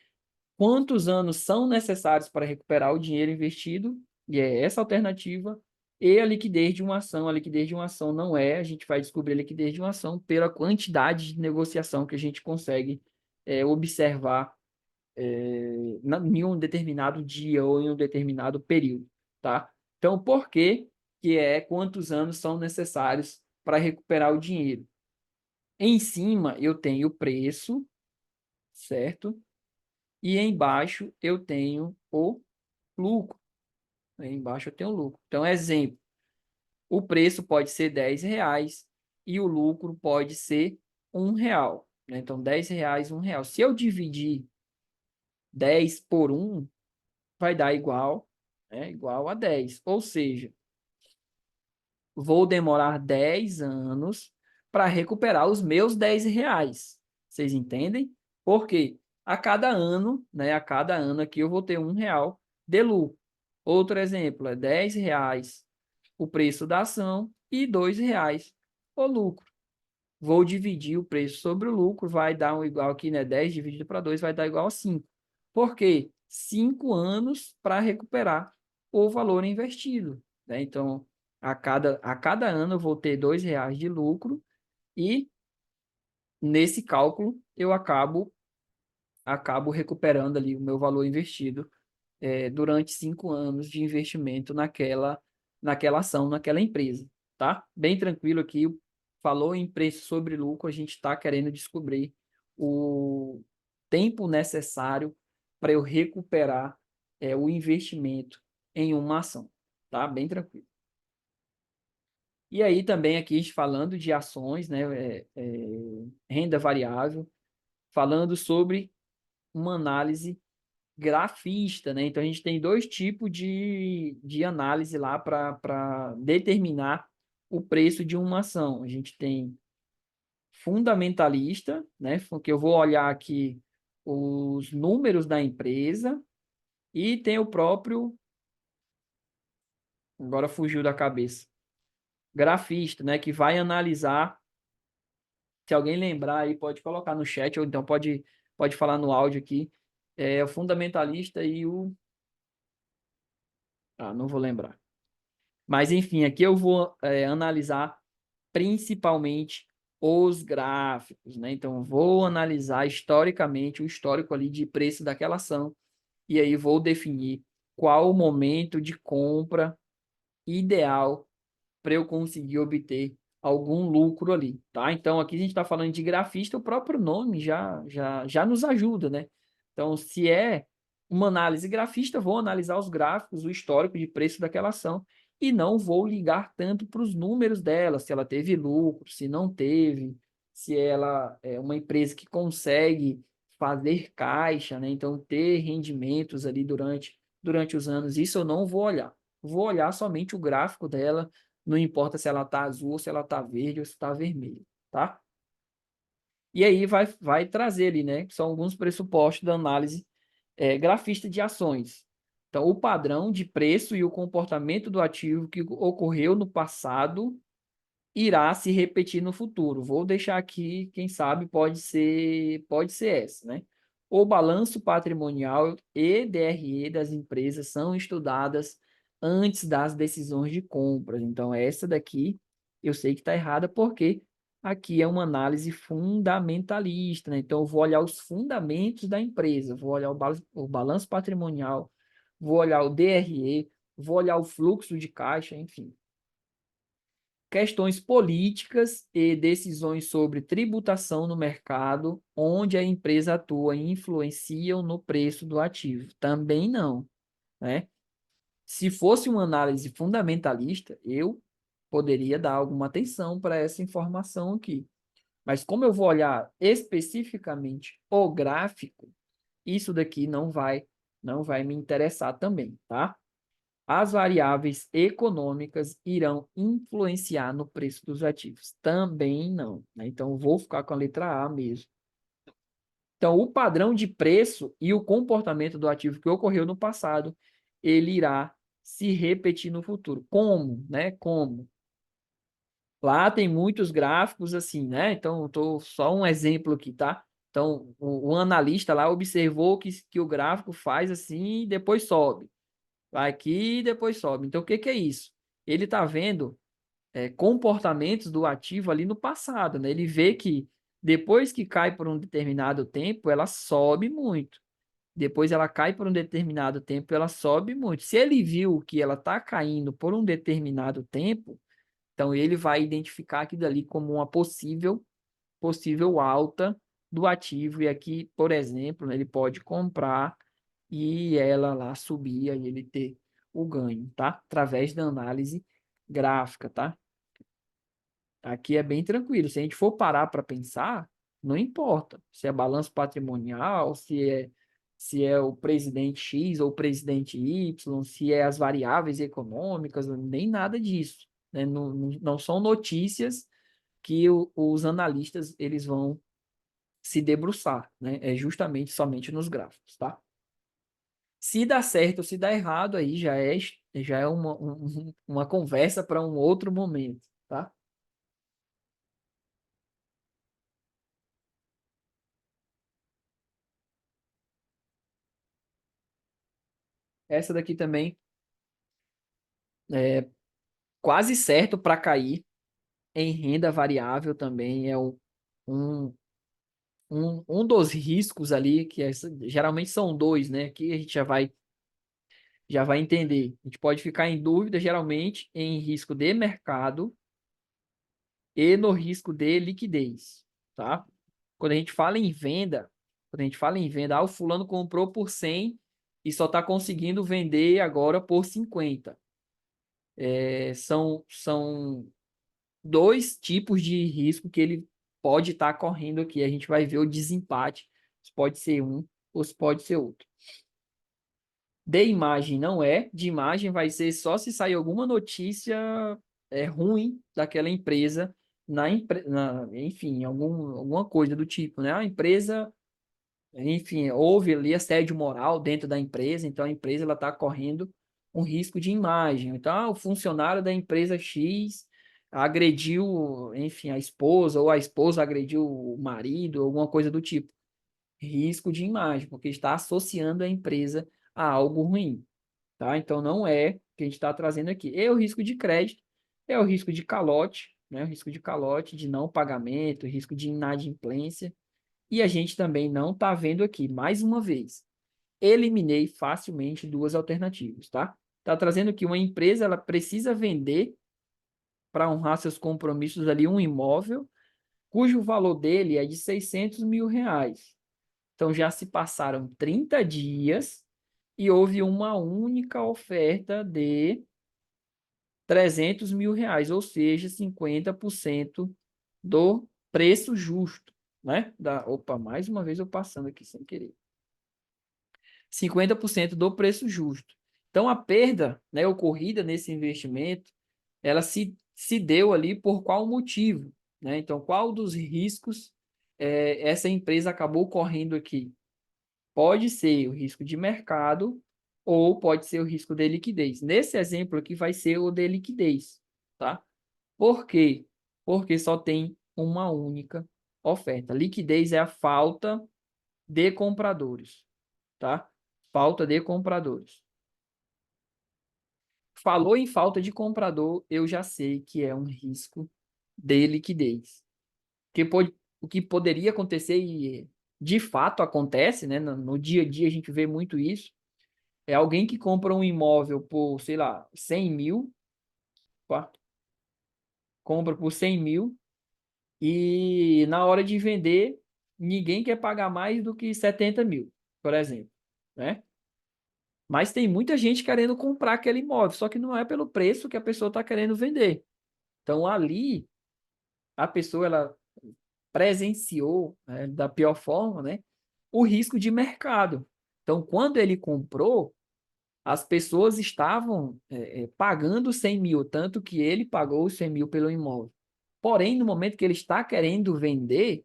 Quantos anos são necessários para recuperar o dinheiro investido? E é essa alternativa. E a liquidez de uma ação. A liquidez de uma ação não é, a gente vai descobrir a liquidez de uma ação pela quantidade de negociação que a gente consegue observar em um determinado dia ou em um determinado período, tá? Então, por que quantos anos são necessários para recuperar o dinheiro? Em cima eu tenho o preço, certo? E embaixo eu tenho o lucro. Aí embaixo eu tenho o lucro. Então, exemplo, o preço pode ser R$ 10 e o lucro pode ser R$ 1, né? Então, R$ 10, R$ 1. Se eu dividir 10 por 1, vai dar igual, né? Igual a 10. Ou seja, vou demorar 10 anos para recuperar os meus R$ 10. Vocês entendem? Porque a cada ano, né? A cada ano aqui eu vou ter R$ 1 de lucro. Outro exemplo é R$ 10 o preço da ação e R$ 2 o lucro. Vou dividir o preço sobre o lucro, vai dar um igual aqui, né? 10 dividido para 2 vai dar igual a 5. Por quê? 5 anos para recuperar o valor investido, né? Então, a cada ano eu vou ter R$ 2 de lucro e nesse cálculo eu acabo recuperando ali o meu valor investido durante 5 anos de investimento naquela ação, naquela empresa, tá? Bem tranquilo aqui, falou em preço sobre lucro, a gente está querendo descobrir o tempo necessário para eu recuperar o investimento em uma ação, tá? Bem tranquilo. E aí também aqui falando de ações, né, renda variável, falando sobre uma análise grafista, né? Então a gente tem dois tipos de análise lá para determinar o preço de uma ação. A gente tem fundamentalista, né? Que eu vou olhar aqui os números da empresa, e tem o próprio, agora fugiu da cabeça, grafista, né? Que vai analisar. Se alguém lembrar aí, pode colocar no chat, ou então pode falar no áudio aqui. O fundamentalista e o. Ah, não vou lembrar. Mas, enfim, aqui eu vou analisar principalmente os gráficos, né? Então, vou analisar historicamente o histórico ali de preço daquela ação e aí vou definir qual o momento de compra ideal para eu conseguir obter algum lucro ali, tá? Então, aqui a gente está falando de grafista, o próprio nome já nos ajuda, né? Então, se é uma análise grafista, vou analisar os gráficos, o histórico de preço daquela ação e não vou ligar tanto para os números dela, se ela teve lucro, se não teve, se ela é uma empresa que consegue fazer caixa, né? Então, ter rendimentos ali durante os anos, isso eu não vou olhar. Vou olhar somente o gráfico dela, não importa se ela está azul, se ela está verde ou se está vermelha, tá? E aí vai trazer ali, né? São alguns pressupostos da análise grafista de ações. Então, o padrão de preço e o comportamento do ativo que ocorreu no passado irá se repetir no futuro. Vou deixar aqui, quem sabe pode ser essa, né? O balanço patrimonial e DRE das empresas são estudadas antes das decisões de compras. Então, essa daqui eu sei que está errada porque aqui é uma análise fundamentalista, né? Então, eu vou olhar os fundamentos da empresa, vou olhar o balanço patrimonial, vou olhar o DRE, vou olhar o fluxo de caixa, enfim. Questões políticas e decisões sobre tributação no mercado, onde a empresa atua e influenciam no preço do ativo. Também não, né? Se fosse uma análise fundamentalista, eu poderia dar alguma atenção para essa informação aqui. Mas como eu vou olhar especificamente o gráfico, isso daqui não vai me interessar também, tá? As variáveis econômicas irão influenciar no preço dos ativos? Também não, né? Então, vou ficar com a letra A mesmo. Então, o padrão de preço e o comportamento do ativo que ocorreu no passado, ele irá se repetir no futuro. Como, né? Como? Lá tem muitos gráficos assim, né? Então, estou só um exemplo aqui, tá? Então, o analista lá observou que o gráfico faz assim e depois sobe. Vai aqui e depois sobe. Então, o que é isso? Ele está vendo comportamentos do ativo ali no passado, né? Ele vê que Depois que cai por um determinado tempo, ela sobe muito. Depois ela cai por um determinado tempo, ela sobe muito. Se ele viu que ela está caindo por um determinado tempo, então ele vai identificar aquilo ali como uma possível alta do ativo. E aqui, por exemplo, né, ele pode comprar e ela lá subir e ele ter o ganho, tá? Através da análise gráfica, tá? Aqui é bem tranquilo. Se a gente for parar para pensar, não importa se é balanço patrimonial, se é o presidente X ou o presidente Y, se é as variáveis econômicas, nem nada disso, né? Não são notícias que os analistas eles vão se debruçar, né? É justamente somente nos gráficos, tá? Se dá certo ou se dá errado, aí já é uma conversa para um outro momento, tá? Essa daqui também é quase certo para cair em renda variável também é um, um dos riscos ali, geralmente são dois, né? Que a gente já vai entender. A gente pode ficar em dúvida, geralmente, em risco de mercado e no risco de liquidez, tá? Quando a gente fala em venda, o fulano comprou por 100 e só está conseguindo vender agora por 50. São dois tipos de risco que ele pode estar correndo aqui. A gente vai ver o desempate, se pode ser um ou se pode ser outro. De imagem não é, de imagem vai ser só se sair alguma notícia ruim daquela empresa enfim, alguma coisa do tipo, né? A empresa, enfim, houve ali assédio moral dentro da empresa, então a empresa ela está correndo um risco de imagem. Então, o funcionário da empresa X agrediu, enfim, a esposa, ou a esposa agrediu o marido, alguma coisa do tipo. Risco de imagem, porque está associando a empresa a algo ruim, tá? Então, não é o que a gente está trazendo aqui. É o risco de crédito, é o risco de calote, né? O risco de calote, de não pagamento, risco de inadimplência. E a gente também não está vendo aqui, mais uma vez, eliminei facilmente duas alternativas, tá? Está trazendo que uma empresa ela precisa vender para honrar seus compromissos ali um imóvel cujo valor dele é de R$ 600 mil. Então já se passaram 30 dias e houve uma única oferta de R$ 300 mil, ou seja, 50% do preço justo, né? Opa, mais uma vez eu passando aqui sem querer. 50% do preço justo. Então, a perda, né, ocorrida nesse investimento, ela se deu ali por qual motivo, né? Então, qual dos riscos essa empresa acabou correndo aqui? Pode ser o risco de mercado ou pode ser o risco de liquidez. Nesse exemplo aqui vai ser o de liquidez, tá? Por quê? Porque só tem uma única oferta. Liquidez é a falta de compradores, tá? Falta de compradores. Falou em falta de comprador, eu já sei que é um risco de liquidez. O que poderia acontecer e de fato acontece, né? No dia a dia a gente vê muito isso. É alguém que compra um imóvel por, sei lá, 100 mil, tá? Compra por 100 mil e na hora de vender, ninguém quer pagar mais do que 70 mil, por exemplo, né? Mas tem muita gente querendo comprar aquele imóvel, só que não é pelo preço que a pessoa está querendo vender. Então, ali, a pessoa ela presenciou, né, da pior forma, né, o risco de mercado. Então, quando ele comprou, as pessoas estavam pagando 100 mil, tanto que ele pagou os 100 mil pelo imóvel. Porém, no momento que ele está querendo vender,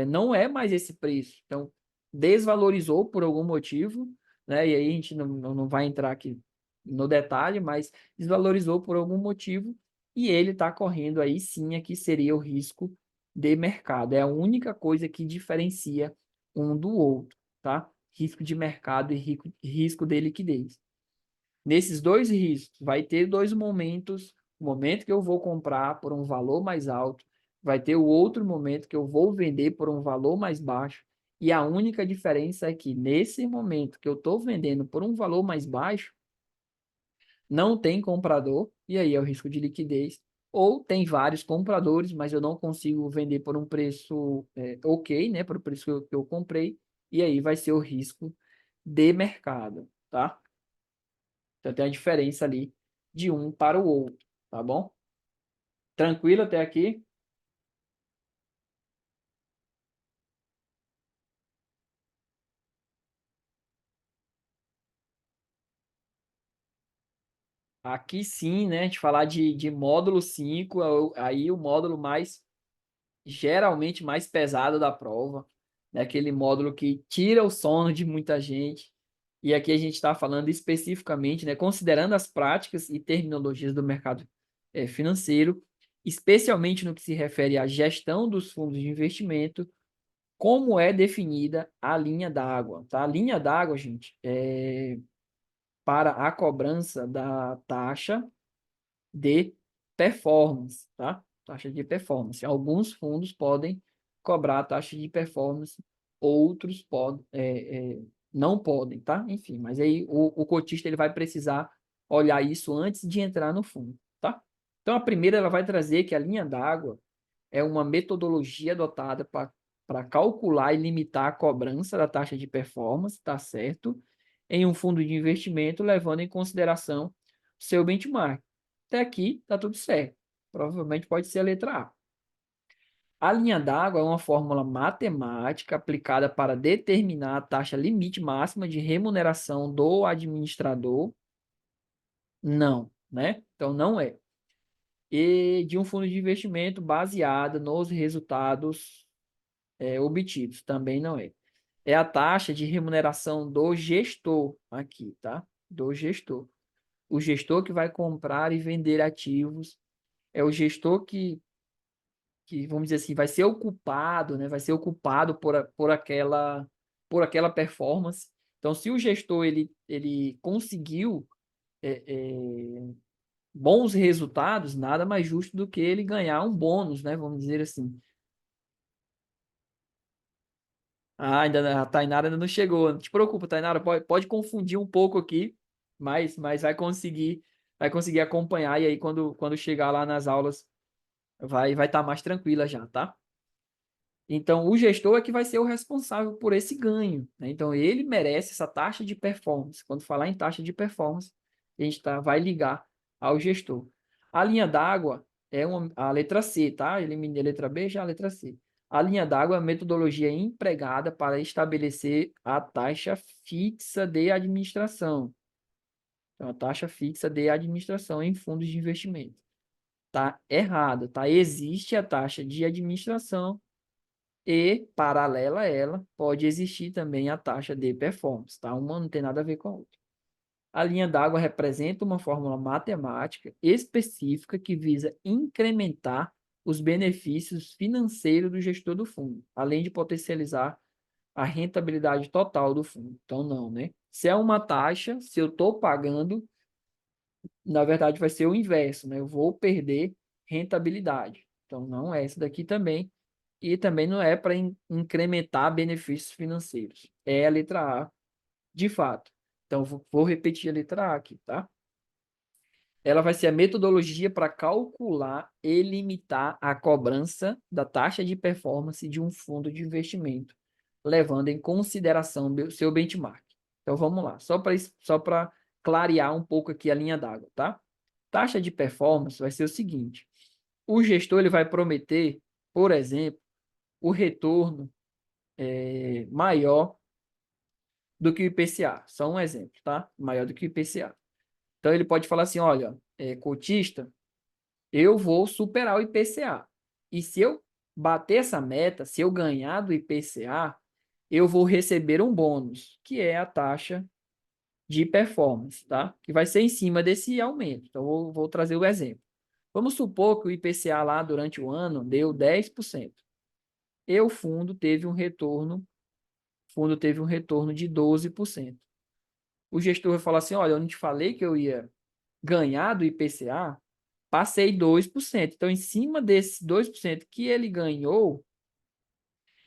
não é mais esse preço. Então, desvalorizou por algum motivo, né? E aí a gente não vai entrar aqui no detalhe, mas desvalorizou por algum motivo e ele está correndo aí sim, aqui seria o risco de mercado. É a única coisa que diferencia um do outro, tá? Risco de mercado e risco de liquidez. Nesses dois riscos, vai ter dois momentos. O momento que eu vou comprar por um valor mais alto, vai ter o outro momento que eu vou vender por um valor mais baixo. E a única diferença é que nesse momento que eu estou vendendo por um valor mais baixo, não tem comprador, e aí é o risco de liquidez. Ou tem vários compradores, mas eu não consigo vender por um preço ok, né? Por o preço que eu comprei, e aí vai ser o risco de mercado, tá? Então tem a diferença ali de um para o outro, tá bom? Tranquilo até aqui? Aqui sim, né? A gente falar de módulo 5 aí o módulo mais, geralmente mais pesado da prova, né? Aquele módulo que tira o sono de muita gente. E aqui a gente está falando especificamente, né? Considerando as práticas e terminologias do mercado financeiro, especialmente no que se refere à gestão dos fundos de investimento, como é definida a linha d'água, tá? A linha d'água, gente, é para a cobrança da taxa de performance, tá? Taxa de performance. Alguns fundos podem cobrar a taxa de performance, outros podem, não podem, tá? Enfim, mas aí o cotista ele vai precisar olhar isso antes de entrar no fundo, tá? Então a primeira ela vai trazer que a linha d'água é uma metodologia adotada para calcular e limitar a cobrança da taxa de performance, tá certo? Em um fundo de investimento, levando em consideração o seu benchmark. Até aqui tá tudo certo. Provavelmente pode ser a letra A. A linha d'água é uma fórmula matemática aplicada para determinar a taxa limite máxima de remuneração do administrador. Não, né? Então não é. E de um fundo de investimento baseada nos resultados obtidos. Também não é. É a taxa de remuneração do gestor aqui, tá? Do gestor. O gestor que vai comprar e vender ativos é o gestor que vamos dizer assim, vai ser ocupado, né? Vai ser ocupado por aquela performance. Então, se o gestor ele conseguiu é, é, bons resultados, nada mais justo do que ele ganhar um bônus, né? Vamos dizer assim. Ah, ainda a Tainara ainda não chegou. Não te preocupa, Tainara, pode confundir um pouco aqui, mas vai conseguir acompanhar e aí quando chegar lá nas aulas vai estar mais tranquila já, tá? Então, o gestor é que vai ser o responsável por esse ganho, né? Então, ele merece essa taxa de performance. Quando falar em taxa de performance, a gente vai ligar ao gestor. A linha d'água é a letra C, tá? Eliminei a letra B, já a letra C. A linha d'água é a metodologia empregada para estabelecer a taxa fixa de administração. Então, a taxa fixa de administração em fundos de investimento. Tá errado, tá? Existe a taxa de administração e, paralela a ela, pode existir também a taxa de performance, tá? Uma não tem nada a ver com a outra. A linha d'água representa uma fórmula matemática específica que visa incrementar os benefícios financeiros do gestor do fundo, além de potencializar a rentabilidade total do fundo. Então, não, né? Se é uma taxa, se eu estou pagando, na verdade vai ser o inverso, né? Eu vou perder rentabilidade. Então, não é essa daqui também. E também não é para incrementar benefícios financeiros. É a letra A, de fato. Então, vou repetir a letra A aqui, tá? Ela vai ser a metodologia para calcular e limitar a cobrança da taxa de performance de um fundo de investimento, levando em consideração o seu benchmark. Então, vamos lá, só para clarear um pouco aqui a linha d'água, tá? Taxa de performance vai ser o seguinte: o gestor ele vai prometer, por exemplo, o retorno maior do que o IPCA. Só um exemplo, tá? Maior do que o IPCA. Então, ele pode falar assim, olha, cotista, eu vou superar o IPCA. E se eu bater essa meta, se eu ganhar do IPCA, eu vou receber um bônus, que é a taxa de performance, tá? Que vai ser em cima desse aumento. Então, vou trazer o exemplo. Vamos supor que o IPCA lá durante o ano deu 10%. E o fundo teve um retorno de 12%. O gestor vai falar assim, olha, eu não te falei que eu ia ganhar do IPCA, passei 2%. Então, em cima desse 2% que ele ganhou,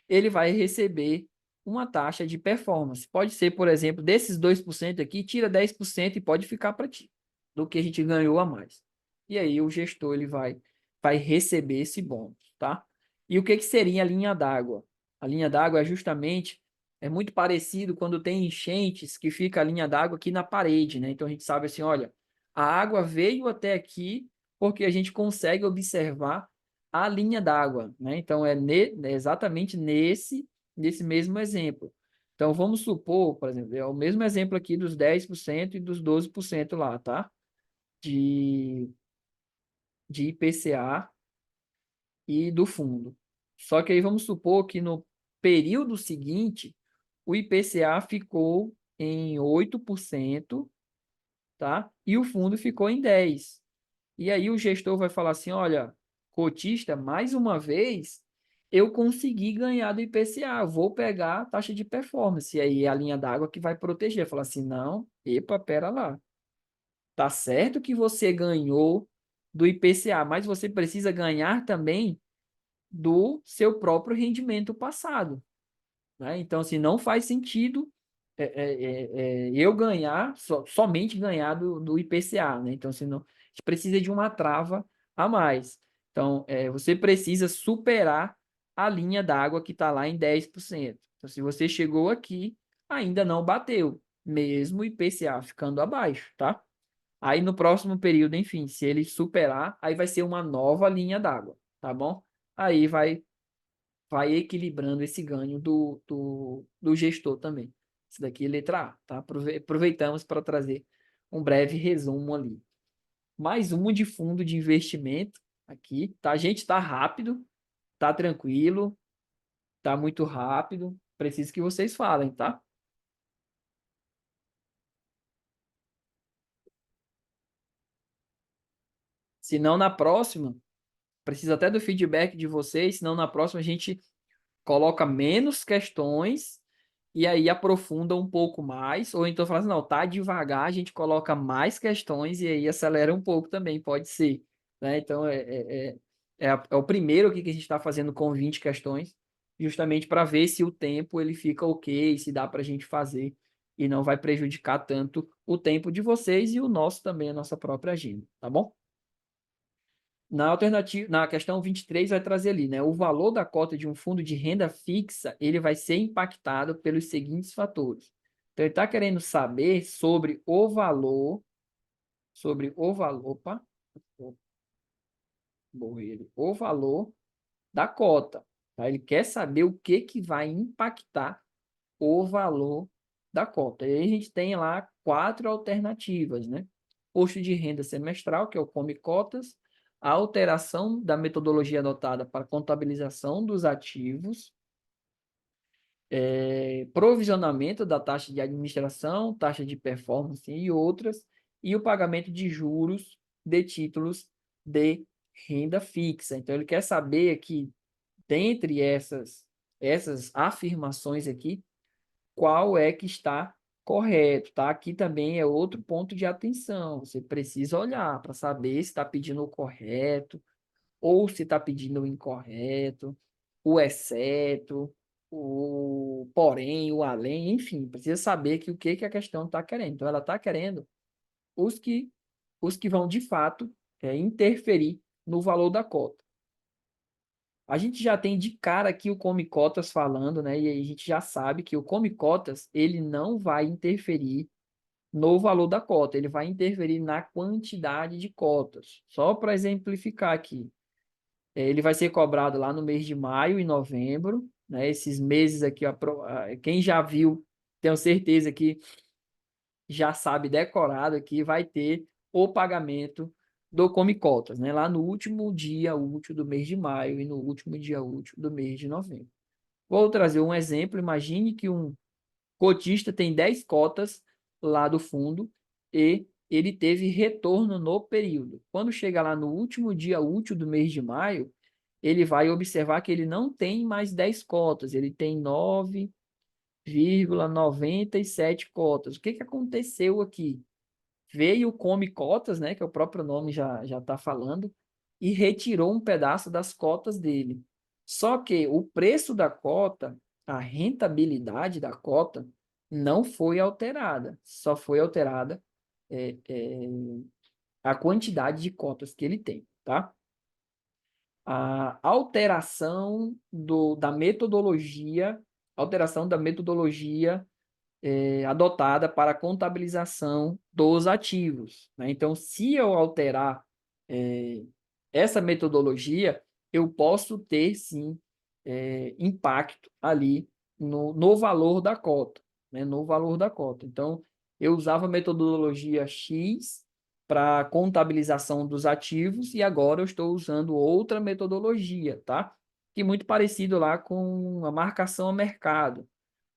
ele vai receber uma taxa de performance. Pode ser, por exemplo, desses 2% aqui, tira 10% e pode ficar para ti, do que a gente ganhou a mais. E aí o gestor ele vai receber esse bônus, tá? E o que, que seria a linha d'água? A linha d'água é justamente, é muito parecido quando tem enchentes que fica a linha d'água aqui na parede, né? Então a gente sabe assim, olha, a água veio até aqui porque a gente consegue observar a linha d'água, né? Então, é exatamente nesse mesmo exemplo. Então, vamos supor, por exemplo, é o mesmo exemplo aqui dos 10% e dos 12% lá, tá? De, de IPCA e do fundo. Só que aí vamos supor que no período seguinte, o IPCA ficou em 8%, tá? E o fundo ficou em 10%. E aí o gestor vai falar assim, olha, cotista, mais uma vez, eu consegui ganhar do IPCA, vou pegar a taxa de performance. E aí é a linha d'água que vai proteger. Falar assim, não, epa, pera lá. Tá certo que você ganhou do IPCA, mas você precisa ganhar também do seu próprio rendimento passado, né? Então, assim, não faz sentido eu ganhar, somente ganhar do IPCA, né? Então, assim, não, a gente precisa de uma trava a mais. Então, você precisa superar a linha d'água que está lá em 10%. Então, se você chegou aqui, ainda não bateu, mesmo o IPCA ficando abaixo, tá? Aí, no próximo período, enfim, se ele superar, aí vai ser uma nova linha d'água, tá bom? Aí vai equilibrando esse ganho do gestor também. Isso daqui é letra A, tá? Aproveitamos para trazer um breve resumo ali. Mais um de fundo de investimento aqui, tá? A gente está rápido, tá tranquilo, tá muito rápido. Preciso que vocês falem, tá? Senão na próxima, precisa até do feedback de vocês, senão na próxima a gente coloca menos questões e aí aprofunda um pouco mais, ou então fala assim, não, tá devagar, a gente coloca mais questões e aí acelera um pouco também, pode ser, né? Então, é o primeiro aqui que a gente está fazendo com 20 questões, justamente para ver se o tempo ele fica ok, se dá para a gente fazer e não vai prejudicar tanto o tempo de vocês e o nosso também, a nossa própria agenda, tá bom? Na alternativa, na questão 23 vai trazer ali, né? O valor da cota de um fundo de renda fixa, ele vai ser impactado pelos seguintes fatores. Então, ele está querendo saber opa, borrei o valor da cota, tá? Ele quer saber o que que vai impactar o valor da cota. E aí a gente tem lá quatro alternativas, né? Posto de renda semestral, que é o Come Cotas, a alteração da metodologia adotada para contabilização dos ativos, provisionamento da taxa de administração, taxa de performance e outras, e o pagamento de juros de títulos de renda fixa. Então, ele quer saber aqui, dentre essas afirmações aqui, qual é que está correto, tá? Aqui também é outro ponto de atenção. Você precisa olhar para saber se está pedindo o correto ou se está pedindo o incorreto, o exceto, o porém, o além, enfim, precisa saber que o que que a questão está querendo. Então, ela está querendo os que os que vão de fato interferir no valor da cota. A gente já tem de cara aqui o Come Cotas falando, né? E aí a gente já sabe que o Come Cotas, ele não vai interferir no valor da cota, ele vai interferir na quantidade de cotas. Só para exemplificar aqui, ele vai ser cobrado lá no mês de maio e novembro, né? Esses meses aqui, ó, quem já viu, tenho certeza que já sabe decorado aqui, vai ter o pagamento do Come Cotas, né? Lá no último dia útil do mês de maio e no último dia útil do mês de novembro. Vou trazer um exemplo. Imagine que um cotista tem 10 cotas lá do fundo e ele teve retorno no período. Quando chega lá no último dia útil do mês de maio, ele vai observar que ele não tem mais 10 cotas, ele tem 9,97 cotas. O que que aconteceu aqui? veio o Come Cotas, né, que é o próprio nome já está falando, e retirou um pedaço das cotas dele. Só que o preço da cota, a rentabilidade da cota, não foi alterada, só foi alterada é, é, a quantidade de cotas que ele tem, tá? A alteração da metodologia adotada para a contabilização dos ativos, né? Então, se eu alterar é, essa metodologia, eu posso ter, sim, impacto ali no valor da cota, né? No valor da cota. Então, eu usava a metodologia X para contabilização dos ativos e agora eu estou usando outra metodologia, tá? Que é muito parecido lá com a marcação a mercado.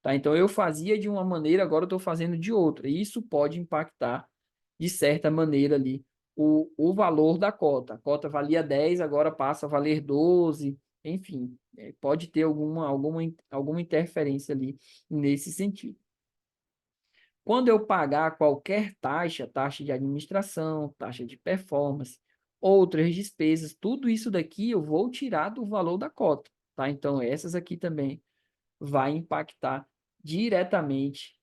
Tá? Então, eu fazia de uma maneira, agora eu estou fazendo de outra. E isso pode impactar, de certa maneira, ali, o valor da cota. A cota valia 10, agora passa a valer 12. Enfim, pode ter alguma interferência ali nesse sentido. Quando eu pagar qualquer taxa, taxa de administração, taxa de performance, outras despesas, tudo isso daqui eu vou tirar do valor da cota. Tá? Então, essas aqui também vai impactar diretamente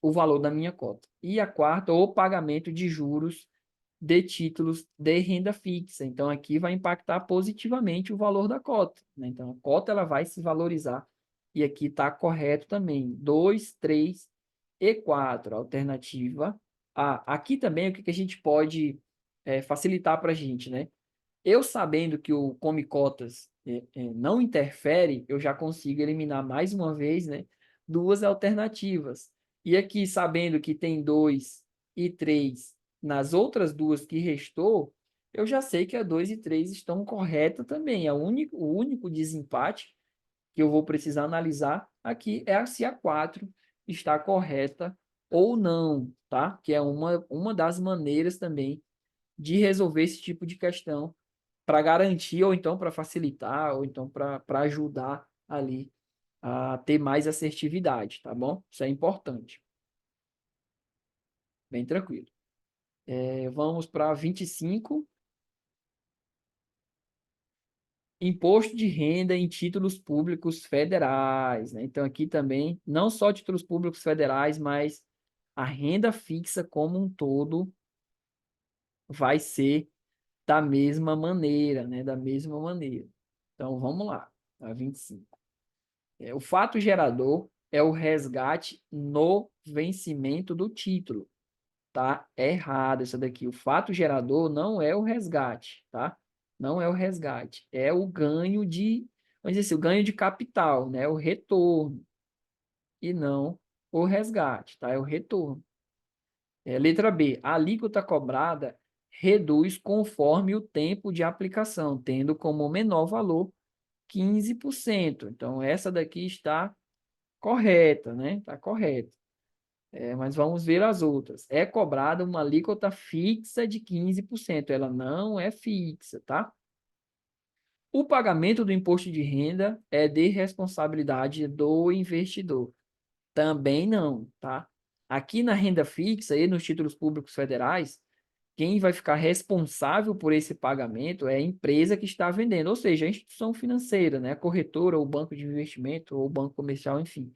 o valor da minha cota. E a quarta, o pagamento de juros de títulos de renda fixa. Então, aqui vai impactar positivamente o valor da cota, né? Então, a cota ela vai se valorizar. E aqui está correto também. 2, 3 e 4. Alternativa A. Aqui também o que a gente pode facilitar para a gente, né? Eu sabendo que o come cotas não interfere, eu já consigo eliminar mais uma vez, né, duas alternativas. E aqui, sabendo que tem 2 e 3 nas outras duas que restou, eu já sei que a 2 e 3 estão corretas também. O único desempate que eu vou precisar analisar aqui é se a 4 está correta ou não, tá? Que é uma das maneiras também de resolver esse tipo de questão para garantir, ou então para facilitar, ou então para ajudar ali a ter mais assertividade, tá bom? Isso é importante. Bem tranquilo. Vamos para 25. Imposto de renda em títulos públicos federais, né? Então, aqui também, não só títulos públicos federais, mas a renda fixa como um todo vai ser da mesma maneira, né? Da mesma maneira. Então, vamos lá, a 25. O fato gerador é o resgate no vencimento do título. Tá errado isso daqui. O fato gerador não é o resgate, tá? Não é o resgate. É o ganho vamos dizer assim, o ganho de capital, né? O retorno. E não o resgate, tá? É o retorno. Letra B. A alíquota cobrada reduz conforme o tempo de aplicação, tendo como menor valor 15%. Então, essa daqui está correta, né? Está correta. Mas vamos ver as outras. É cobrada uma alíquota fixa de 15%. Ela não é fixa, tá? O pagamento do imposto de renda é de responsabilidade do investidor. Também não, tá? Aqui na renda fixa e nos títulos públicos federais, quem vai ficar responsável por esse pagamento é a empresa que está vendendo, ou seja, a instituição financeira, né? A corretora, ou banco de investimento, ou banco comercial, enfim.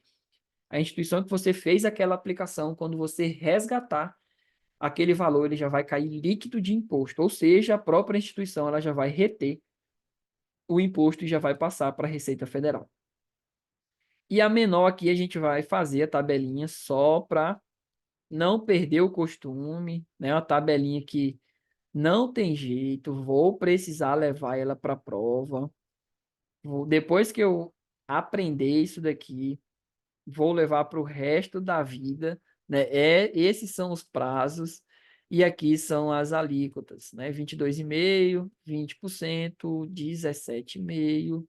A instituição que você fez aquela aplicação, quando você resgatar aquele valor, ele já vai cair líquido de imposto, ou seja, a própria instituição ela já vai reter o imposto e já vai passar para a Receita Federal. E a menor aqui a gente vai fazer a tabelinha só para não perder o costume, né? Uma tabelinha que não tem jeito, vou precisar levar ela para a prova. Depois que eu aprender isso daqui, vou levar para o resto da vida, né? Esses são os prazos e aqui são as alíquotas, né? 22,5%, 20%, 17,5%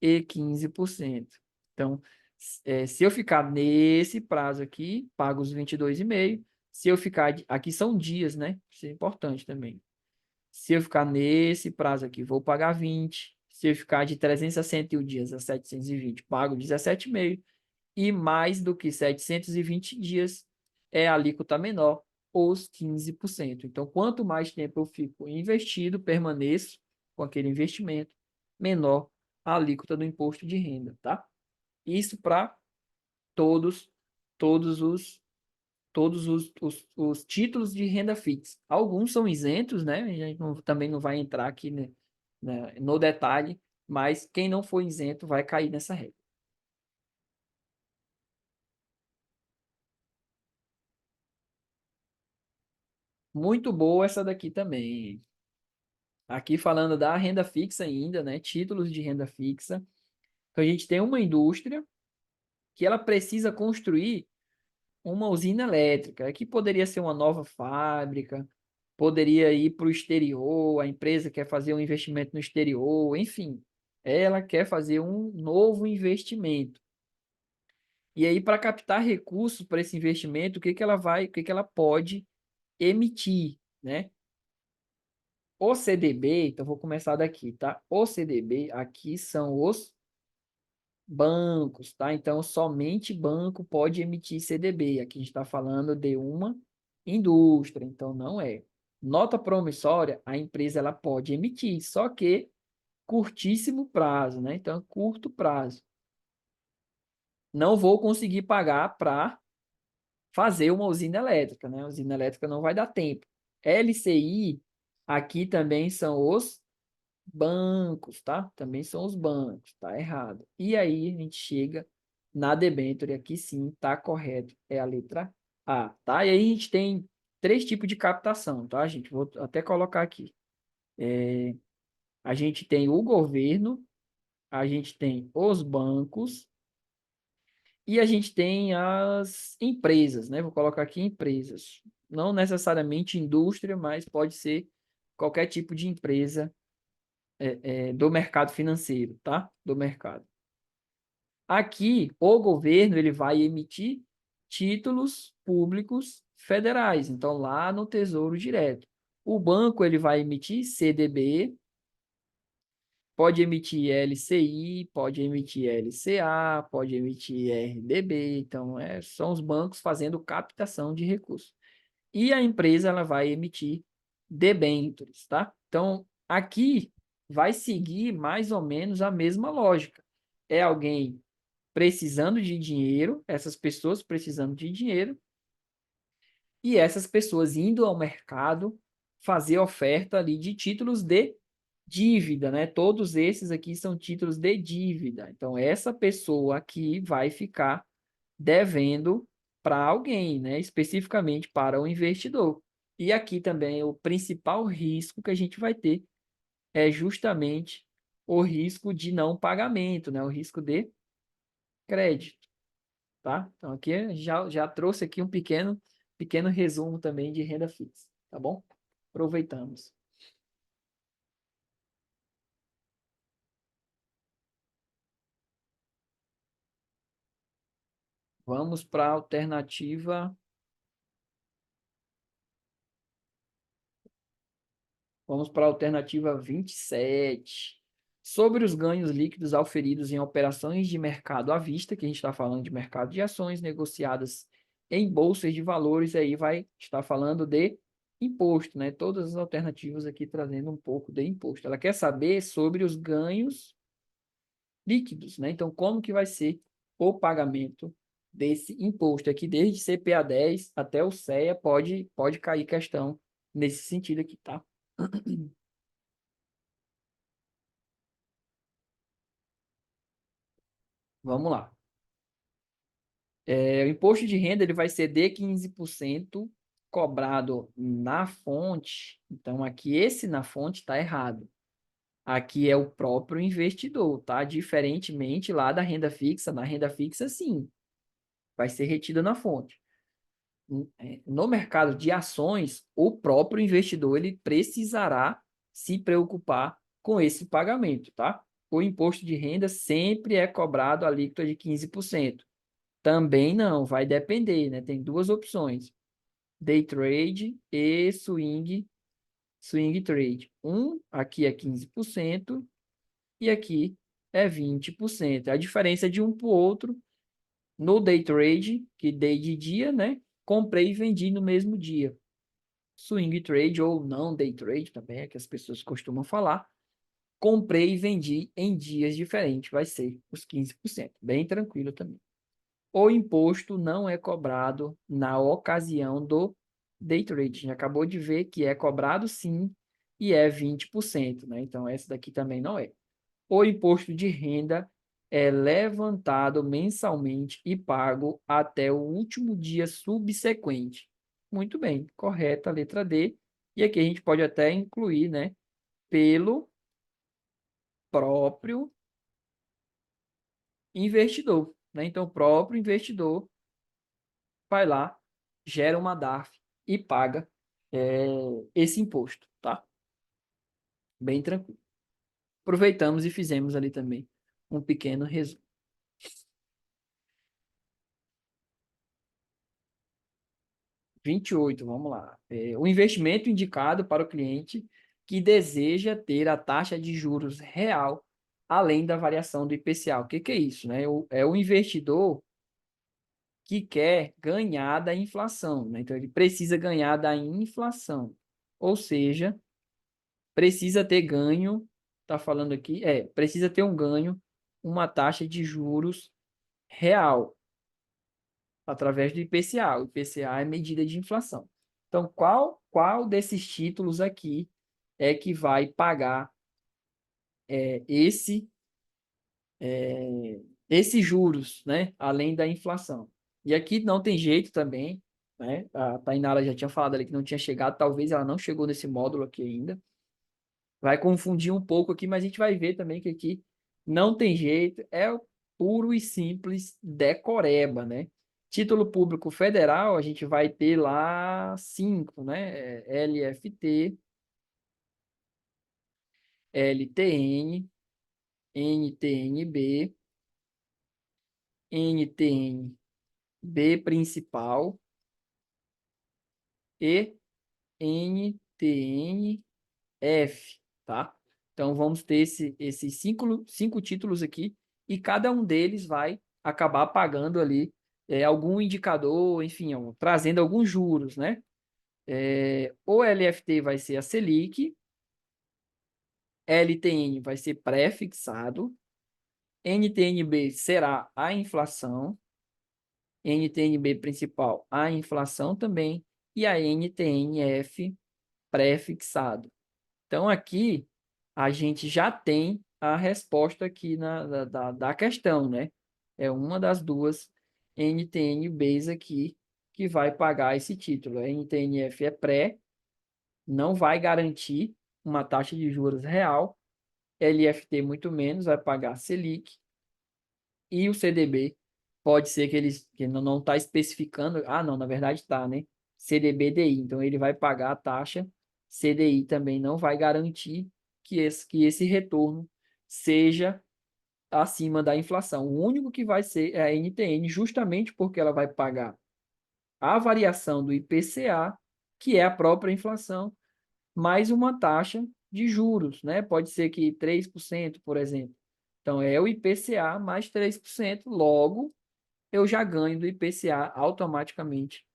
e 15%. Então, se eu ficar nesse prazo aqui, pago os 22,5%. Se eu ficar, aqui são dias, né? Isso é importante também. Se eu ficar nesse prazo aqui, vou pagar 20. Se eu ficar de 361 dias a 720, pago 17,5. E mais do que 720 dias é a alíquota menor, os 15%. Então, quanto mais tempo eu fico investido, permaneço com aquele investimento, menor a alíquota do imposto de renda, tá? Isso para todos, todos os títulos de renda fixa. Alguns são isentos, né? A gente também não vai entrar aqui, né, no detalhe, mas quem não for isento vai cair nessa regra. Muito boa essa daqui também. Aqui falando da renda fixa ainda, né? Títulos de renda fixa. Então, a gente tem uma indústria que ela precisa construir uma usina elétrica, que poderia ser uma nova fábrica, poderia ir para o exterior, a empresa quer fazer um investimento no exterior, enfim, ela quer fazer um novo investimento. E aí, para captar recursos para esse investimento, o que que ela pode emitir, né? O CDB, então vou começar daqui, tá? O CDB aqui são os bancos, tá? Então, somente banco pode emitir CDB. Aqui a gente está falando de uma indústria, então não é. Nota promissória, a empresa ela pode emitir, só que curtíssimo prazo, né? Então, curto prazo. Não vou conseguir pagar para fazer uma usina elétrica, né? A usina elétrica não vai dar tempo. LCI, aqui também são os bancos, tá? Também são os bancos, tá errado. E aí a gente chega na debênture, aqui sim, tá correto, é a letra A, tá? E aí a gente tem três tipos de captação, tá, gente? Vou até colocar aqui. A gente tem o governo, a gente tem os bancos e a gente tem as empresas, né? Vou colocar aqui empresas. Não necessariamente indústria, mas pode ser qualquer tipo de empresa do mercado financeiro, tá? Do mercado. Aqui, o governo ele vai emitir títulos públicos federais, então lá no Tesouro Direto. O banco ele vai emitir CDB, pode emitir LCI, pode emitir LCA, pode emitir RDB, então são os bancos fazendo captação de recursos. E a empresa ela vai emitir debêntures, tá? Então, aqui vai seguir mais ou menos a mesma lógica. É alguém precisando de dinheiro, essas pessoas precisando de dinheiro, e essas pessoas indo ao mercado fazer oferta ali de títulos de dívida, né? Todos esses aqui são títulos de dívida. Então, essa pessoa aqui vai ficar devendo para alguém, né? Especificamente para o investidor. E aqui também o principal risco que a gente vai ter é justamente o risco de não pagamento, né? O risco de crédito, tá? Então aqui já trouxe aqui um pequeno resumo também de renda fixa, tá bom? Aproveitamos. Vamos para a alternativa. Vamos para a alternativa 27. Sobre os ganhos líquidos auferidos em operações de mercado à vista, que a gente está falando de mercado de ações negociadas em bolsas de valores, aí vai estar falando de imposto, né? Todas as alternativas aqui trazendo um pouco de imposto. Ela quer saber sobre os ganhos líquidos, né? Então, como que vai ser o pagamento desse imposto aqui, desde CPA 10 até o CEA, pode cair questão nesse sentido aqui, tá? Vamos lá. O imposto de renda ele vai ser de 15% cobrado na fonte. Então, aqui esse na fonte está errado. Aqui é o próprio investidor, tá? Diferentemente lá da renda fixa. Na renda fixa, sim, vai ser retido na fonte. No mercado de ações, o próprio investidor ele precisará se preocupar com esse pagamento, tá? O imposto de renda sempre é cobrado a alíquota de 15%. Também não, vai depender, né? Tem duas opções: day trade e swing trade. Aqui é 15% e aqui é 20%. A diferença de um para o outro, no day trade, que day de dia, né? Comprei e vendi no mesmo dia. swing trade ou não day trade também, é que as pessoas costumam falar. Comprei e vendi em dias diferentes, vai ser os 15%, bem tranquilo também. O imposto não é cobrado na ocasião do day trade. A gente acabou de ver que é cobrado sim e é 20%, né? Então, essa daqui também não é. O imposto de renda é levantado mensalmente e pago até o último dia subsequente. Muito bem, correta a letra D. E aqui a gente pode até incluir, né, pelo próprio investidor, né? Então, o próprio investidor vai lá, gera uma DARF e paga esse imposto, tá? Bem tranquilo. Aproveitamos e fizemos ali também um pequeno resumo. 28, vamos lá. O investimento indicado para o cliente que deseja ter a taxa de juros real além da variação do IPCA. O que que é isso, né? É o investidor que quer ganhar da inflação, né? Então, ele precisa ganhar da inflação. Ou seja, precisa ter ganho, tá falando aqui, precisa ter um ganho, uma taxa de juros real, através do IPCA. O IPCA é medida de inflação. Então, qual desses títulos aqui é que vai pagar esse esses juros, né, além da inflação? E aqui não tem jeito também, né? A Tainara já tinha falado ali que não tinha chegado, talvez ela não chegou nesse módulo aqui ainda. Vai confundir um pouco aqui, mas a gente vai ver também que aqui não tem jeito, é o puro e simples decoreba, né? Título público federal, a gente vai ter lá 5, né? LFT, LTN, NTN-B, NTN-B principal e NTN-F, tá? Então, vamos ter esses cinco títulos aqui e cada um deles vai acabar pagando ali algum indicador, enfim, trazendo alguns juros, né? O LFT vai ser a Selic, LTN vai ser pré-fixado, NTN-B será a inflação, NTN-B principal a inflação também e a NTN-F pré-fixado. Então, aqui a gente já tem a resposta aqui da questão, né? É uma das duas NTN-Bs aqui que vai pagar esse título. A NTN-F é pré, não vai garantir uma taxa de juros real. LFT muito menos, vai pagar Selic. E o CDB pode ser que que não está especificando. Ah, não, na verdade está, né? CDB-DI. Então, ele vai pagar a taxa. CDI também não vai garantir que esse retorno seja acima da inflação. O único que vai ser é a NTN, justamente porque ela vai pagar a variação do IPCA, que é a própria inflação, mais uma taxa de juros, né? Pode ser que 3%, por exemplo. Então, é o IPCA mais 3%, logo eu já ganho do IPCA automaticamente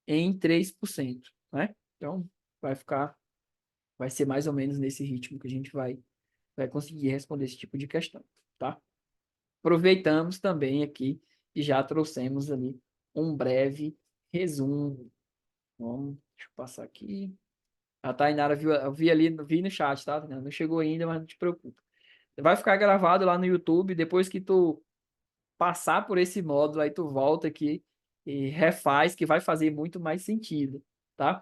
em 3%, né? Então, vai ser mais ou menos nesse ritmo que a gente vai conseguir responder esse tipo de questão, tá? Aproveitamos também aqui e já trouxemos ali um breve resumo. Deixa eu passar aqui. A Tainara viu, eu vi ali, vi no chat, tá? Não chegou ainda, mas não te preocupa. Vai ficar gravado lá no YouTube, depois que tu passar por esse módulo, aí tu volta aqui e refaz, que vai fazer muito mais sentido, tá?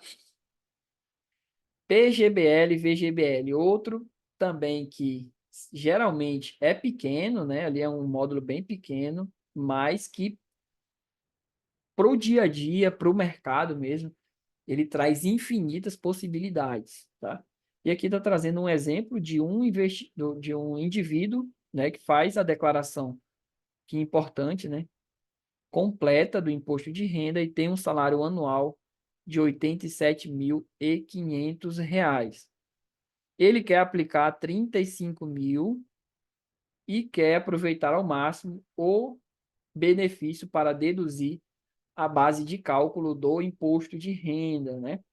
PGBL, VGBL, outro também que geralmente é pequeno, né? Ali é um módulo bem pequeno, mas que para o dia a dia, para o mercado mesmo, ele traz infinitas possibilidades, tá? E aqui está trazendo um exemplo de de um indivíduo, né, que faz a declaração, que é importante, né, completa do imposto de renda e tem um salário anual de R$ 87.500. Ele quer aplicar 35 mil e quer aproveitar ao máximo o benefício para deduzir a base de cálculo do imposto de renda, né?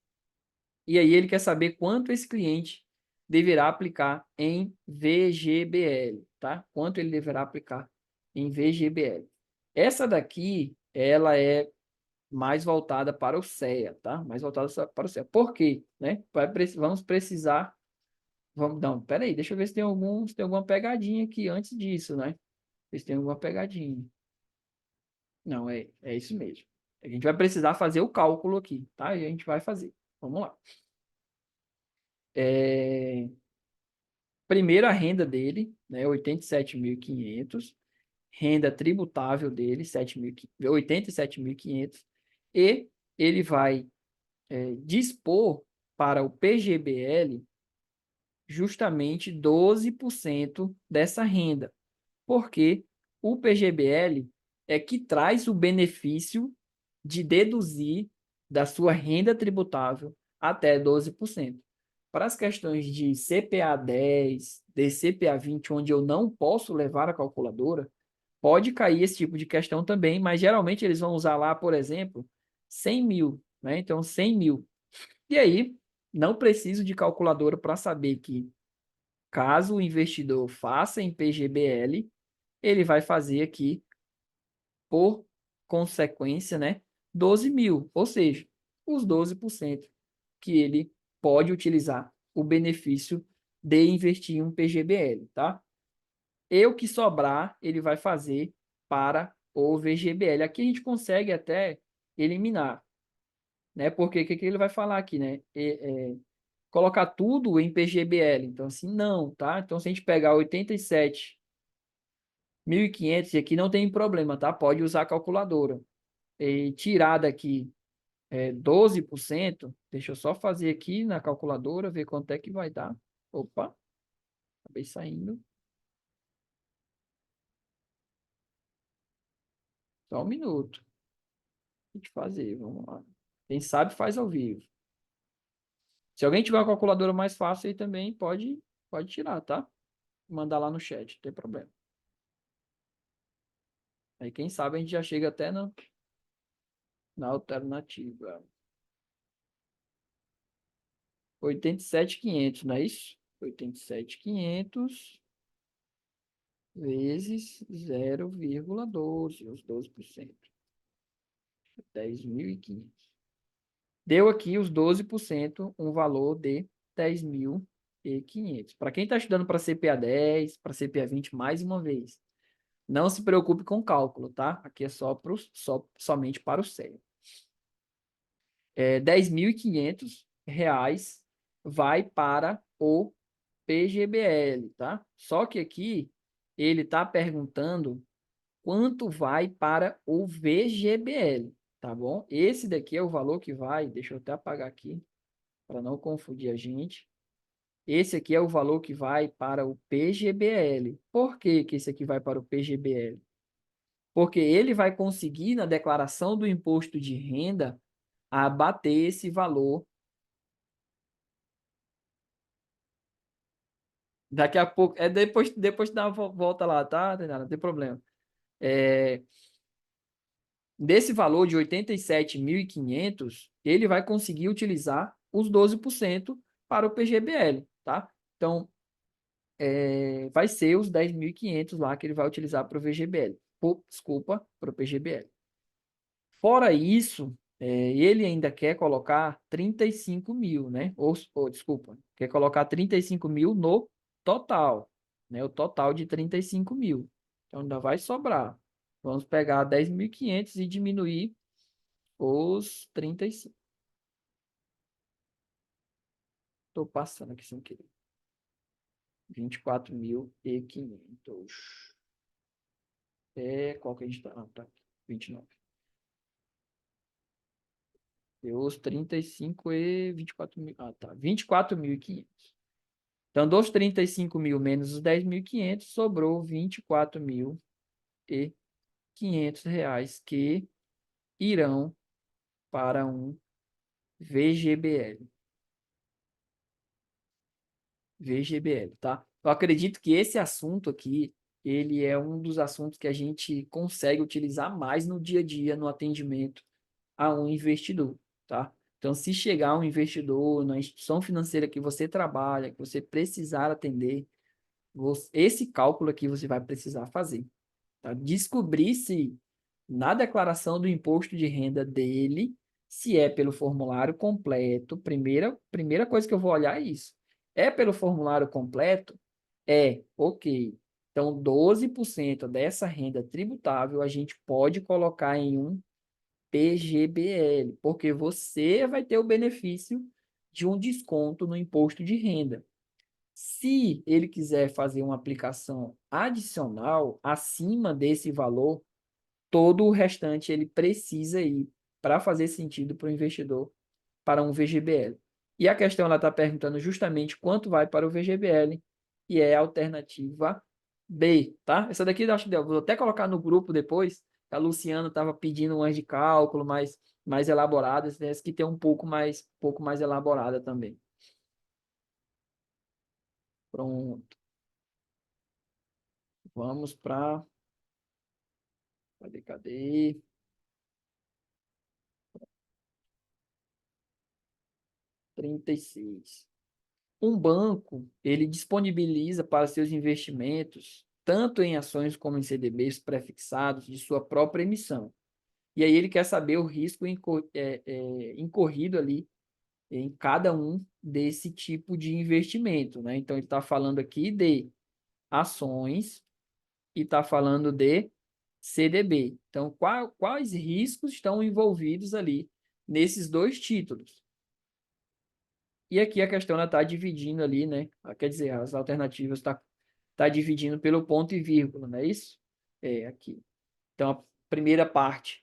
E aí ele quer saber quanto esse cliente deverá aplicar em VGBL, tá? Quanto ele deverá aplicar em VGBL. Essa daqui, ela é mais voltada para o CEA, tá? Mais voltada para o CEA. Por quê? Né? Vamos precisar... Vamos, não, peraí, deixa eu ver se tem alguma pegadinha aqui antes disso, né? Ver se tem alguma pegadinha. Não, é isso mesmo. A gente vai precisar fazer o cálculo aqui, tá? E a gente vai fazer. Vamos lá. Primeiro, a renda dele, né? 87.500. Renda tributável dele, 87.500. E ele vai dispor para o PGBL justamente 12% dessa renda, porque o PGBL é que traz o benefício de deduzir da sua renda tributável até 12%. Para as questões de CPA 10, de CPA 20, onde eu não posso levar a calculadora, pode cair esse tipo de questão também, mas geralmente eles vão usar lá, por exemplo, 100 mil, né? Então, 100 mil. E aí, não preciso de calculadora para saber que, caso o investidor faça em PGBL, ele vai fazer aqui, por consequência, né, 12 mil, ou seja, os 12% que ele pode utilizar o benefício de investir em um PGBL, tá? E o que sobrar, ele vai fazer para o VGBL. Aqui a gente consegue até eliminar, né? Porque o que ele vai falar aqui, né? Colocar tudo em PGBL. Então, assim, não, tá? Então, se a gente pegar 87.500, e aqui não tem problema, tá? Pode usar a calculadora. E tirar daqui 12%, deixa eu só fazer aqui na calculadora, ver quanto é que vai dar. Opa, acabei saindo. Só um minuto. A gente fazer, vamos lá. Quem sabe faz ao vivo. Se alguém tiver uma calculadora mais fácil aí também, pode tirar, tá? Mandar lá no chat, não tem problema. Aí quem sabe a gente já chega até na alternativa. 87.500, não é isso? 87.500 vezes 0,12, os 12%. 10.500. Deu aqui os 12%, um valor de 10.500. Para quem está estudando para CPA 10, para CPA 20, mais uma vez, não se preocupe com cálculo, tá? Aqui é somente para o CEA. R$ 10.500 vai para o PGBL, tá? Só que aqui ele está perguntando quanto vai para o VGBL, tá bom? Esse daqui é o valor que vai, deixa eu até apagar aqui, para não confundir a gente. Esse aqui é o valor que vai para o PGBL. Por que que esse aqui vai para o PGBL? Porque ele vai conseguir, na declaração do imposto de renda, abater esse valor. Daqui a pouco, depois dá uma volta lá, tá? Não tem problema. Desse valor de 87.500, ele vai conseguir utilizar os 12% para o PGBL, tá? Então, vai ser os 10.500 lá que ele vai utilizar para o VGBL. Desculpa, para o PGBL. Fora isso, ele ainda quer colocar 35 mil, né? Desculpa, quer colocar 35 mil no total, né? O total de 35 mil. Então, ainda vai sobrar. Vamos pegar 10.500 e diminuir os 35. Estou passando aqui sem querer. 24.500. Qual que a gente está? Ah, tá. 29. Deu os 35 e 24 mil. Ah, tá. 24.500. Então, dos 35 mil menos os 10.500, sobrou 24.500 reais que irão para um VGBL. VGBL, tá? Eu acredito que esse assunto aqui, ele é um dos assuntos que a gente consegue utilizar mais no dia a dia, no atendimento a um investidor, tá? Então, se chegar um investidor na instituição financeira que você trabalha, que você precisar atender, esse cálculo aqui você vai precisar fazer. Tá? Descobrir se na declaração do imposto de renda dele, se é pelo formulário completo. Primeira coisa que eu vou olhar é isso. É pelo formulário completo? É, ok. Então, 12% dessa renda tributável a gente pode colocar em um PGBL, porque você vai ter o benefício de um desconto no imposto de renda. Se ele quiser fazer uma aplicação adicional acima desse valor, todo o restante ele precisa ir para fazer sentido para o investidor para um VGBL. E a questão ela está perguntando justamente quanto vai para o VGBL e é a alternativa B, tá? Essa daqui eu acho que eu vou até colocar no grupo depois. A Luciana estava pedindo umas de cálculo mais elaboradas, né? Essa que tem pouco mais elaborada também. Pronto. Vamos para cadê? 36. Um banco, ele disponibiliza para seus investimentos, tanto em ações como em CDBs prefixados de sua própria emissão. E aí ele quer saber o risco incorrido ali em cada um desse tipo de investimento, né? Então ele está falando aqui de ações e está falando de CDB. Então, quais riscos estão envolvidos ali nesses dois títulos? E aqui a questão está dividindo ali, né? Quer dizer, as alternativas tá dividindo pelo ponto e vírgula, não é isso? É, aqui. Então, a primeira parte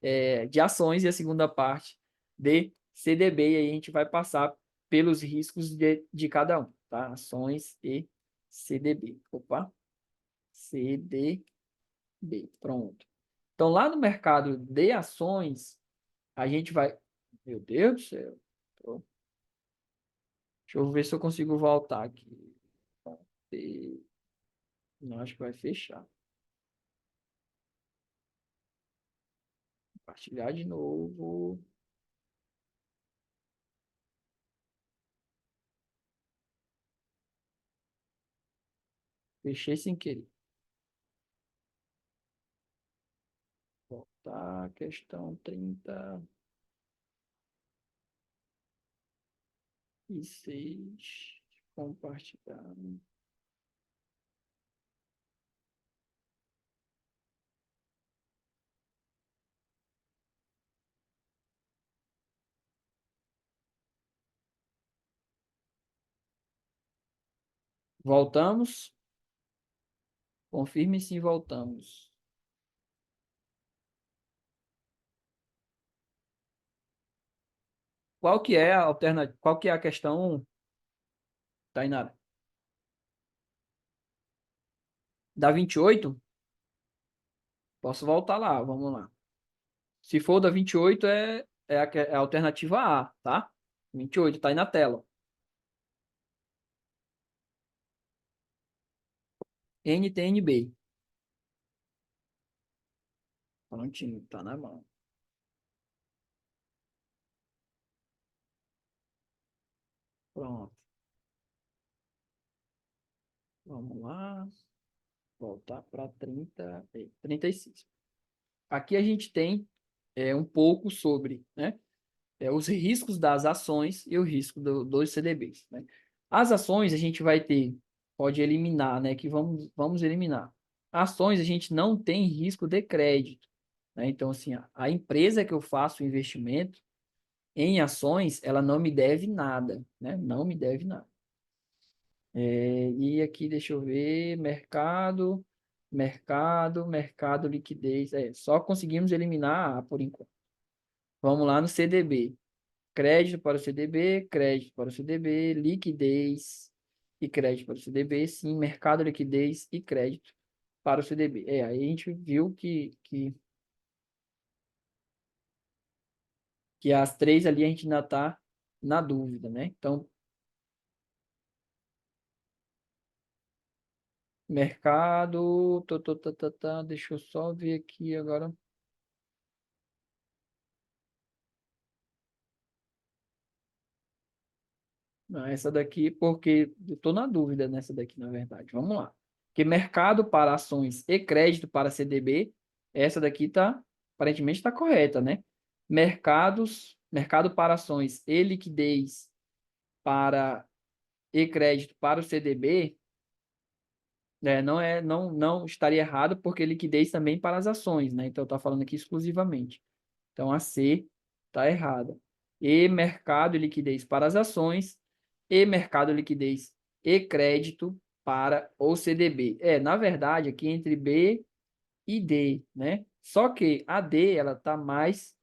é de ações e a segunda parte de CDB, e aí a gente vai passar pelos riscos de cada um, tá? Ações e CDB. Opa, CDB, pronto. Então, lá no mercado de ações, a gente vai... Meu Deus do céu. Deixa eu ver se eu consigo voltar aqui. Não, acho que vai fechar. Compartilhar de novo. Fechei sem querer. Voltar, questão 36. Compartilhar. Voltamos. Confirme se voltamos. Qual que é a alternativa? Qual que é a questão, Tainara? Da 28? Posso voltar lá, vamos lá. Se for da 28, é a alternativa A, tá? 28, tá aí na tela. NTNB. Prontinho, tá na mão. Pronto. Vamos lá. Voltar para 36. Aqui a gente tem um pouco sobre, né, os riscos das ações e o risco dos CDBs, né? As ações a gente pode eliminar, né? Que vamos eliminar. Ações a gente não tem risco de crédito, né? Então, assim, a empresa que eu faço o investimento em ações, ela não me deve nada, né? Não me deve nada. E aqui, deixa eu ver, mercado, liquidez. Só conseguimos eliminar A por enquanto. Vamos lá no CDB. Crédito para o CDB, crédito para o CDB, liquidez e crédito para o CDB, sim, mercado, liquidez e crédito para o CDB. Aí a gente viu que as três ali a gente ainda está na dúvida, né? Então, mercado, deixa eu só ver aqui agora. Não, essa daqui, porque eu estou na dúvida nessa daqui, na verdade. Vamos lá. Que mercado para ações e crédito para CDB, essa daqui tá, aparentemente está correta, né? Mercado para ações e liquidez para e crédito para o CDB, não estaria errado, porque liquidez também para as ações, né? Então, está falando aqui exclusivamente. Então, a C está errada. E mercado e liquidez para as ações, e mercado, liquidez e crédito para o CDB. Na verdade, aqui entre B e D, né? Só que a D, ela tá mais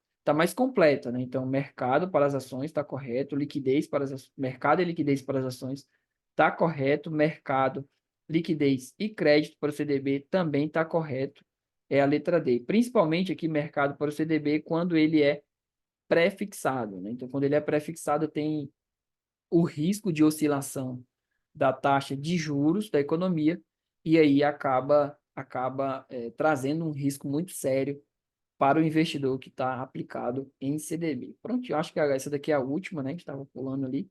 completa, né? Então, mercado para as ações está correto, liquidez para as mercado e liquidez para as ações está correto, mercado, liquidez e crédito para o CDB também está correto. É a letra D. Principalmente aqui, mercado para o CDB, quando ele é pré-fixado, né? Então, quando ele é pré-fixado, tem o risco de oscilação da taxa de juros da economia, e aí acaba trazendo um risco muito sério para o investidor que está aplicado em CDB. Pronto, eu acho que essa daqui é a última, né, que estava pulando ali.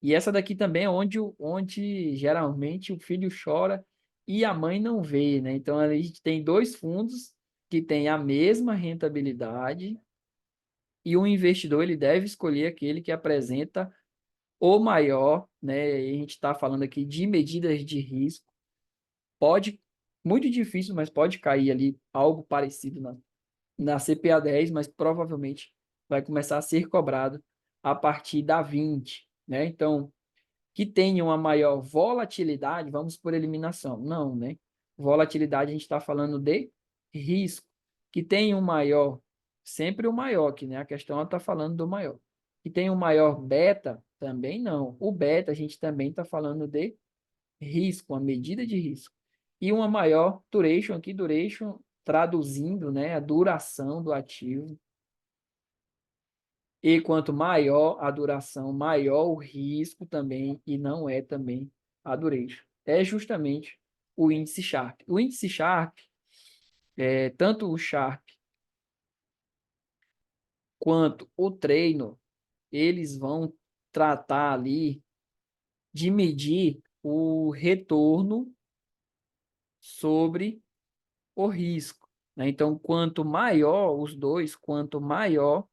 E essa daqui também é onde geralmente o filho chora e a mãe não vê, né? Então a gente tem dois fundos que têm a mesma rentabilidade e o investidor ele deve escolher aquele que apresenta o maior, né? A gente está falando aqui de medidas de risco. Pode, muito difícil, mas pode cair ali algo parecido na CPA 10, mas provavelmente vai começar a ser cobrado a partir da 20, né? Então, que tenha uma maior volatilidade, vamos por eliminação. Não, né? Volatilidade a gente está falando de risco. Que tenha um maior, sempre o maior, que né? A questão está falando do maior. Que tenha um maior beta, também não. O beta a gente também está falando de risco, uma medida de risco. E uma maior duration, aqui duration traduzindo, né, a duração do ativo. E quanto maior a duração, maior o risco também, e não é também a duration. É justamente o índice Sharpe. O índice Sharpe, tanto o Sharpe quanto o treino, eles vão tratar ali de medir o retorno sobre o risco, né? Então, quanto maior os dois, quanto maior,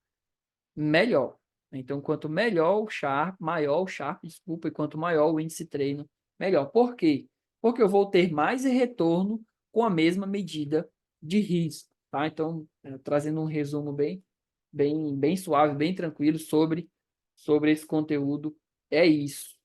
melhor. Então, quanto melhor o Sharp, maior o Sharp, desculpa, e quanto maior o índice treino, melhor. Por quê? Porque eu vou ter mais retorno com a mesma medida de risco, tá? Então, trazendo um resumo bem suave, bem tranquilo sobre esse conteúdo, é isso.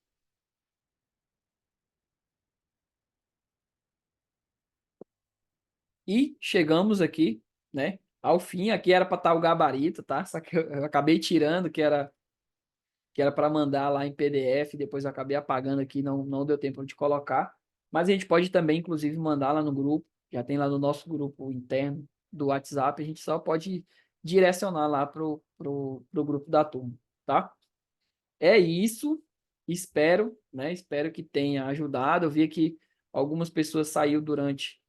E chegamos aqui, né, ao fim. Aqui era para estar o gabarito, tá? Só que eu acabei tirando, que era para mandar lá em PDF, depois eu acabei apagando aqui, não deu tempo de colocar. Mas a gente pode também, inclusive, mandar lá no grupo, já tem lá no nosso grupo interno do WhatsApp, a gente só pode direcionar lá pro grupo da turma, tá? É isso, espero, né? Espero que tenha ajudado. Eu vi que algumas pessoas saíram durante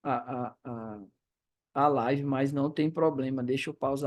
a live, mas não tem problema, deixa eu pausar.